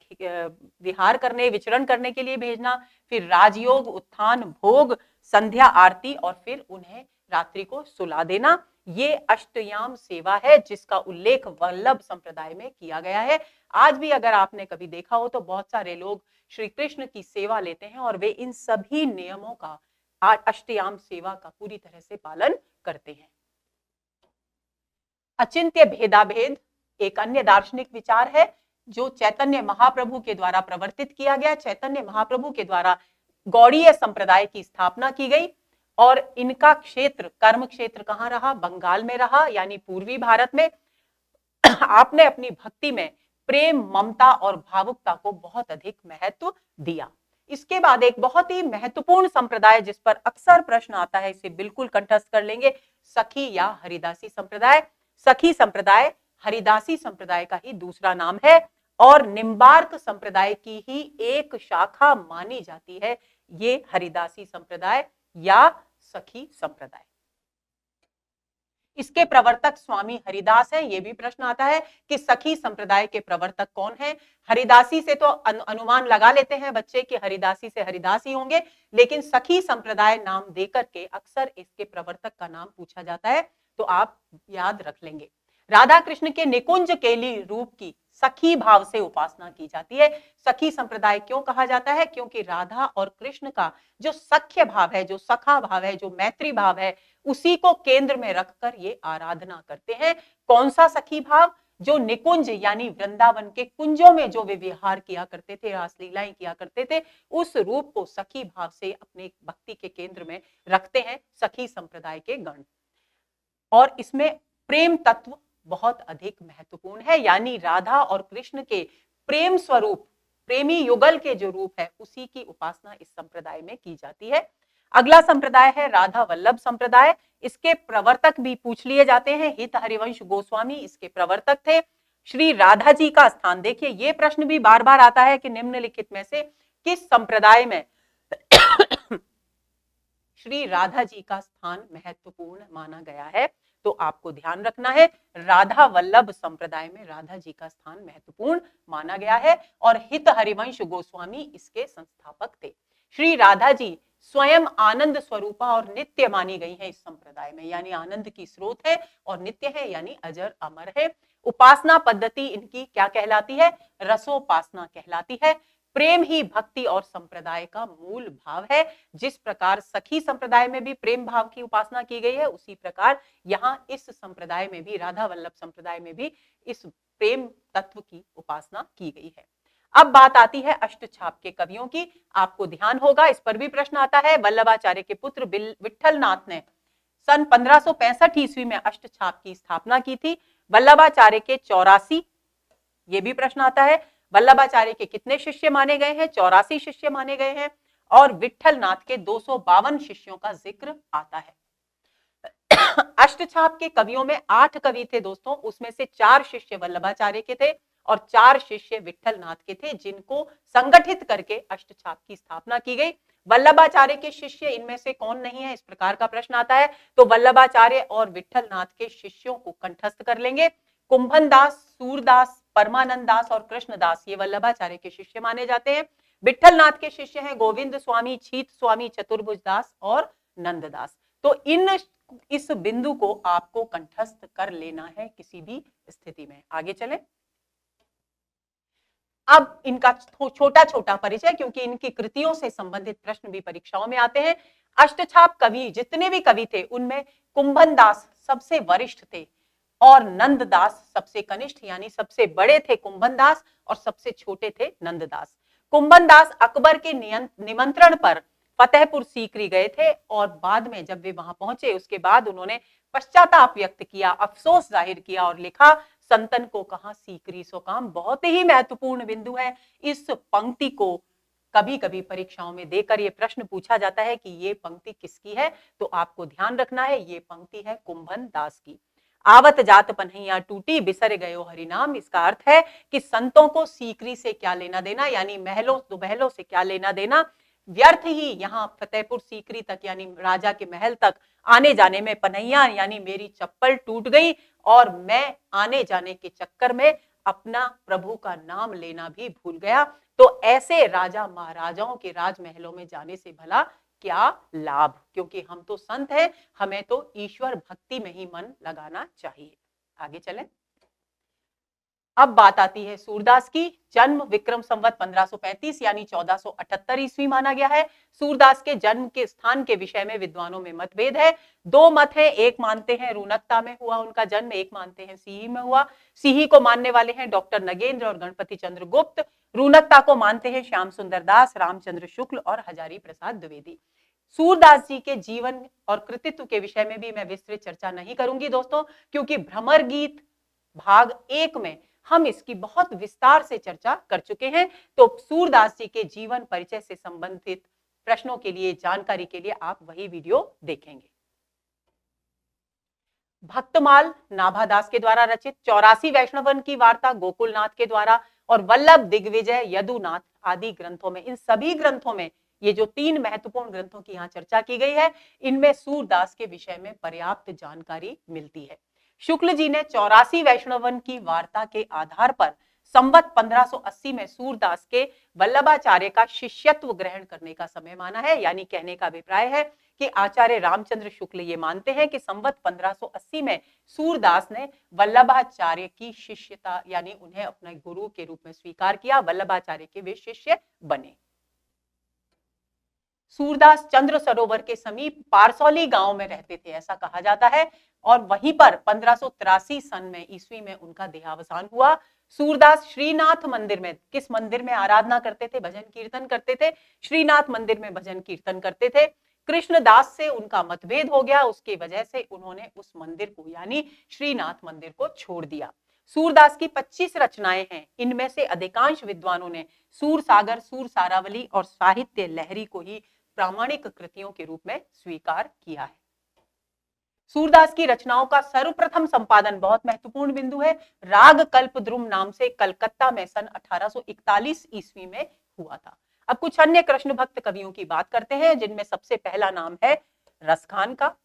विहार करने, विचरण करने के लिए भेजना, फिर राजयोग, उत्थान, भोग, संध्या आरती और फिर उन्हें रात्रि को सुला देना। ये अष्टयाम सेवा है जिसका उल्लेख वल्लभ संप्रदाय में किया गया है। आज भी अगर आपने कभी देखा हो तो बहुत सारे लोग श्री कृष्ण की सेवा लेते हैं और वे इन सभी नियमों का, अष्टयाम सेवा का पूरी तरह से पालन करते हैं। अचिंत्य भेदाभेद एक अन्य दार्शनिक विचार है जो चैतन्य महाप्रभु के द्वारा प्रवर्तित किया गया। चैतन्य महाप्रभु के द्वारा गौड़ीय संप्रदाय की स्थापना की गई और इनका क्षेत्र, कर्म क्षेत्र कहां रहा? बंगाल में रहा, यानी पूर्वी भारत में। आपने अपनी भक्ति में प्रेम, ममता और भावुकता को बहुत अधिक महत्व दिया। इसके बाद एक बहुत ही महत्वपूर्ण संप्रदाय जिस पर अक्सर प्रश्न आता है, इसे बिल्कुल कंठस्थ कर लेंगे, सखी या हरिदासी संप्रदाय। सखी संप्रदाय हरिदासी संप्रदाय का ही दूसरा नाम है और निम्बार्क संप्रदाय की ही एक शाखा मानी जाती है ये हरिदासी संप्रदाय या सखी संप्रदाय। इसके प्रवर्तक स्वामी हरिदास हैं। यह भी प्रश्न आता है कि सखी संप्रदाय के प्रवर्तक कौन हैं? हरिदासी से तो अनुमान लगा लेते हैं बच्चे कि हरिदासी से हरिदास ही होंगे, लेकिन सखी संप्रदाय नाम देकर के अक्सर इसके प्रवर्तक का नाम पूछा जाता है, तो आप याद रख लेंगे। राधा कृष्ण के निकुंज केली रूप की सखी भाव से उपासना की जाती है। सखी संप्रदाय क्यों कहा जाता है? क्योंकि राधा और कृष्ण का जो सख्य भाव है, जो सखा भाव है, जो मैत्री भाव है, उसी को केंद्र में रखकर ये आराधना करते हैं। कौन सा सखी भाव? जो निकुंज यानी वृंदावन के कुंजों में जो वे विहार किया करते थे, रासलीलाएं किया करते थे, उस रूप को सखी भाव से अपने भक्ति के केंद्र में रखते हैं सखी संप्रदाय के गण। और इसमें प्रेम तत्व बहुत अधिक महत्वपूर्ण है, यानी राधा और कृष्ण के प्रेम स्वरूप, प्रेमी युगल के जो रूप है, उसी की उपासना इस संप्रदाय में की जाती है। अगला संप्रदाय है राधा वल्लभ संप्रदाय। इसके प्रवर्तक भी पूछ लिए जाते हैं। हित हरिवंश गोस्वामी इसके प्रवर्तक थे। श्री राधा जी का स्थान देखिए, यह प्रश्न भी बार बार आता है कि निम्नलिखित में से किस संप्रदाय में श्री राधा जी का स्थान महत्वपूर्ण माना गया है? तो आपको ध्यान रखना है, राधा वल्लभ संप्रदाय में राधा जी का स्थान महत्वपूर्ण माना गया है और हित हरिवंश गोस्वामी इसके संस्थापक थे। श्री राधा जी स्वयं आनंद स्वरूपा और नित्य मानी गई है इस संप्रदाय में, यानी आनंद की स्रोत है और नित्य है, यानी अजर अमर है। उपासना पद्धति इनकी क्या कहलाती है? रसोपासना कहलाती है। प्रेम ही भक्ति और संप्रदाय का मूल भाव है। जिस प्रकार सखी संप्रदाय में भी प्रेम भाव की उपासना की गई है, उसी प्रकार यहाँ इस संप्रदाय में भी, राधा वल्लभ संप्रदाय में भी इस प्रेम तत्व की उपासना की गई है। अब बात आती है अष्टछाप के कवियों की। आपको ध्यान होगा, इस पर भी प्रश्न आता है। वल्लभाचार्य के पुत्र विठलनाथ ने सन 1565 ईस्वी में अष्टछाप की स्थापना की थी। वल्लभाचार्य के 84, ये भी प्रश्न आता है, वल्लभाचार्य के कितने शिष्य माने गए हैं? 84 शिष्य माने गए हैं और विठलनाथ के 252 शिष्यों का जिक्र आता है। अष्टछाप के कवियों में 8 कवि थे दोस्तों, उसमें से 4 शिष्य वल्लभाचार्य के थे और 4 शिष्य विठलनाथ के थे, जिनको संगठित करके अष्टछाप की स्थापना की गई। वल्लभाचार्य के शिष्य इनमें से कौन नहीं है, इस प्रकार का प्रश्न आता है, तो वल्लभाचार्य और विठलनाथ के शिष्यों को कंठस्थ कर लेंगे। कुंभन दास, सूरदास, परमानंद दास और कृष्णदास ये वल्लभाचार्य के शिष्य माने जाते हैं। विठलनाथ के शिष्य हैं गोविंद स्वामी, छीत स्वामी, चतुर्भुज दास और नंददास। तो इस बिंदु को आपको कंठस्थ कर लेना है किसी भी स्थिति में। आगे चलें। अब इनका छोटा छोटा परिचय, क्योंकि इनकी कृतियों से संबंधित प्रश्न भी परीक्षाओं में आते हैं। अष्टछाप कवि जितने भी कवि थे उनमें कुंभन दास सबसे वरिष्ठ थे और नंददास सबसे कनिष्ठ, यानी सबसे बड़े थे कुंभन दास और सबसे छोटे थे नंददास। कुंभन दास अकबर के निमंत्रण पर फतेहपुर सीकरी गए थे और बाद में जब वे वहां पहुंचे उसके बाद उन्होंने पश्चाताप व्यक्त किया, अफसोस जाहिर किया और लिखा, संतन को कहां सीकरी सो काम। बहुत ही महत्वपूर्ण बिंदु है। इस पंक्ति को कभी कभी परीक्षाओं में देकर ये प्रश्न पूछा जाता है कि ये पंक्ति किसकी है, तो आपको ध्यान रखना है ये पंक्ति है कुंभन दास की। आवत जात पन्हैया टूटी बिसर गयो हरिनाम। इसका अर्थ है कि संतों को सीकरी से क्या लेना देना, यानी महलों दुबहलों से क्या लेना देना। व्यर्थ ही यहाँ फतेहपुर सीकरी तक यानी राजा के महल तक आने जाने में पन्हैया यानी मेरी चप्पल टूट गई और मैं आने जाने के चक्कर में अपना प्रभु का नाम लेना भी भूल गया। तो ऐसे राजा महाराजाओं के राजमहलों में जाने से भला क्या लाभ, क्योंकि हम तो संत हैं, हमें तो ईश्वर भक्ति में ही मन लगाना चाहिए। आगे चलें। अब बात आती है सूरदास की। जन्म विक्रम संवत 1535 यानी 1478 ईस्वी माना गया है। सूरदास के जन्म के स्थान के विषय में विद्वानों में मतभेद है। दो मत है, एक मानते हैं रूनकता में हुआ उनका जन्म, एक मानते हैं सीही में हुआ। सीही को मानने वाले हैं डॉक्टर नगेंद्र और गणपति चंद्र गुप्त। रूनकता को मानते हैं श्याम सुंदर दास, रामचंद्र शुक्ल और हजारी प्रसाद द्विवेदी। सूरदास जी के जीवन और कृतित्व के विषय में भी मैं विस्तृत चर्चा नहीं करूंगी दोस्तों, क्योंकि भ्रमर गीत भाग 1 में हम इसकी बहुत विस्तार से चर्चा कर चुके हैं। तो सूरदास जी के जीवन परिचय से संबंधित प्रश्नों के लिए, जानकारी के लिए आप वही वीडियो देखेंगे। भक्तमाल नाभादास के द्वारा रचित, 84 वैष्णवन की वार्ता गोकुलनाथ के द्वारा और वल्लभ दिग्विजय, यदुनाथ आदि ग्रंथों में, इन सभी ग्रंथों में ये जो 3 महत्वपूर्ण ग्रंथों की यहाँ चर्चा की गई है, इनमें सूरदास के विषय में पर्याप्त जानकारी मिलती है। शुक्ल जी ने 84 वैष्णवन की वार्ता के आधार पर संवत 1580 में सूरदास के वल्लभाचार्य का शिष्यत्व ग्रहण करने का समय माना है। यानी कहने का अभिप्राय है कि आचार्य रामचंद्र शुक्ल ये मानते हैं कि संवत 1580 में सूरदास ने वल्लभाचार्य की शिष्यता यानी उन्हें अपने गुरु के रूप में स्वीकार किया, वल्लभाचार्य के वे शिष्य बने। सूरदास चंद्र सरोवर के समीप पारसौली गांव में रहते थे ऐसा कहा जाता है, और वहीं पर 1583 सन में ईस्वी में उनका देहावसान हुआ। सूरदास श्रीनाथ मंदिर में, किस मंदिर में आराधना करते थे, भजन कीर्तन करते थे, श्रीनाथ मंदिर में भजन कीर्तन करते थे। कृष्णदास से उनका मतभेद हो गया, उसकी वजह से उन्होंने उस मंदिर को यानी श्रीनाथ मंदिर को छोड़ दिया। सूरदास की 25 रचनाएं हैं, इनमें से अधिकांश विद्वानों ने सूर सागर, सूर सारावली और साहित्य लहरी को ही प्रामाणिक कृतियों के रूप में स्वीकार किया है। सूरदास की रचनाओं का सर्वप्रथम संपादन, बहुत महत्वपूर्ण बिंदु है, राग कल्पद्रुम नाम से कलकत्ता में सन 1841 ईस्वी में हुआ था। अब कुछ अन्य कृष्ण भक्त कवियों की बात करते हैं, जिनमें सबसे पहला नाम है रसखान का।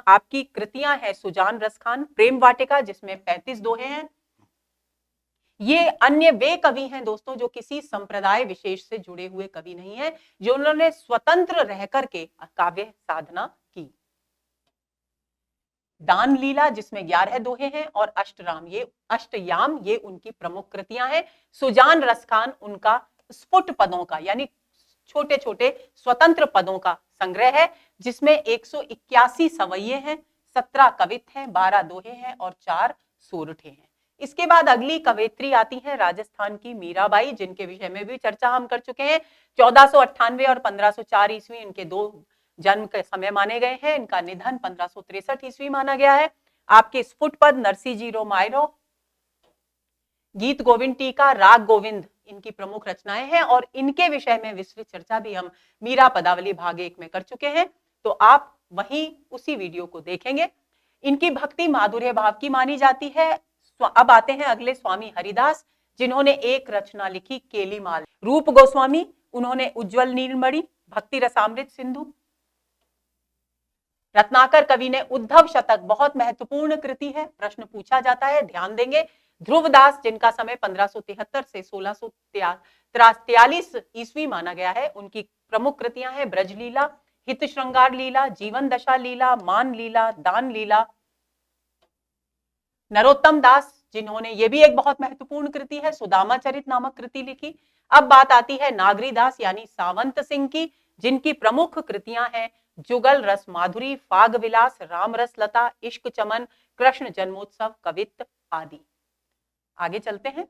आपकी कृतियां है सुजान रसखान, प्रेम वाटिका जिसमें 35 दोहे हैं। ये अन्य वे कवि हैं दोस्तों जो किसी संप्रदाय विशेष से जुड़े हुए कवि नहीं हैं, जो उन्होंने स्वतंत्र रह करके काव्य साधना की। दान लीला जिसमें 11 दोहे हैं और अष्टयाम ये उनकी प्रमुख कृतियां हैं। सुजान रसखान उनका स्फुट पदों का यानी छोटे छोटे स्वतंत्र पदों का संग्रह है, जिसमें 181 सवैये हैं, 17 कवित हैं, 12 दोहे हैं और 4 सोरठे हैं। इसके बाद अगली कवयित्री आती हैं राजस्थान की मीराबाई, जिनके विषय में भी चर्चा हम कर चुके हैं। 1498 और 1504 ईस्वी इनके 2 जन्म के समय माने गए हैं। इनका निधन 1563 ईस्वी माना गया है। आपके स्फुट पद नरसी जी रो मायरो, गीत गोविंद टीका, राग गोविंद इनकी प्रमुख रचनाएं हैं, और इनके विषय में विस्तृत चर्चा भी हम मीरा पदावली भाग 1 में कर चुके हैं, तो आप वहीं उसी वीडियो को देखेंगे। इनकी भक्ति माधुर्य भाव की मानी जाती है। अब आते हैं अगले स्वामी हरिदास, जिन्होंने एक रचना लिखी केलीमाल। रूप गोस्वामी उन्होंने उज्जवल नीलमणि, भक्ति रसामृत सिंधु। रत्नाकर कवि ने उद्धव शतक, बहुत महत्वपूर्ण कृति है, प्रश्न पूछा जाता है, ध्यान देंगे। ध्रुवदास जिनका समय 1573 से 1643 ईस्वी माना गया है, उनकी प्रमुख कृतियां हैं ब्रजलीला, हित श्रृंगार लीला, जीवन दशा लीला, मान लीला, दान लीला। नरोत्तम दास जिन्होंने, ये भी एक बहुत महत्वपूर्ण कृति है, सुदामा चरित नामक कृति लिखी। अब बात आती है नागरी दास यानी सावंत सिंह की, जिनकी प्रमुख कृतियां हैं जुगल रस माधुरी, फाग विलास, राम रस लता, इश्क चमन, कृष्ण जन्मोत्सव, कवित्त आदि। आगे चलते हैं।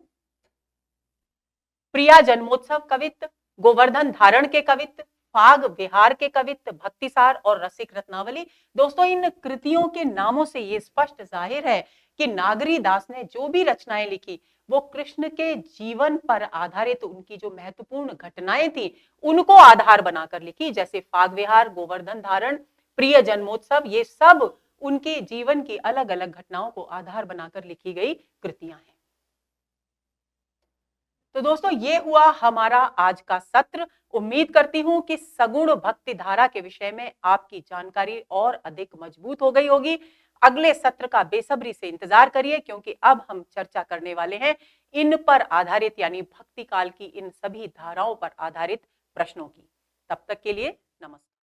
प्रिया जन्मोत्सव कवित्त, गोवर्धन धारण के कवित्त, फाग विहार के कवित्त, भक्तिसार और रसिक रत्नावली। दोस्तों इन कृतियों के नामों से ये स्पष्ट जाहिर है कि नागरी दास ने जो भी रचनाएं लिखी वो कृष्ण के जीवन पर आधारित उनकी जो महत्वपूर्ण घटनाएं थी उनको आधार बनाकर लिखी, जैसे फाग विहार, गोवर्धन धारण, प्रिय जन्मोत्सव, ये सब उनके जीवन की अलग अलग घटनाओं को आधार बनाकर लिखी गई कृतियां हैं। तो दोस्तों ये हुआ हमारा आज का सत्र। उम्मीद करती हूं कि सगुण भक्ति धारा के विषय में आपकी जानकारी और अधिक मजबूत हो गई होगी। अगले सत्र का बेसब्री से इंतजार करिए, क्योंकि अब हम चर्चा करने वाले हैं इन पर आधारित यानी भक्ति काल की इन सभी धाराओं पर आधारित प्रश्नों की। तब तक के लिए नमस्कार।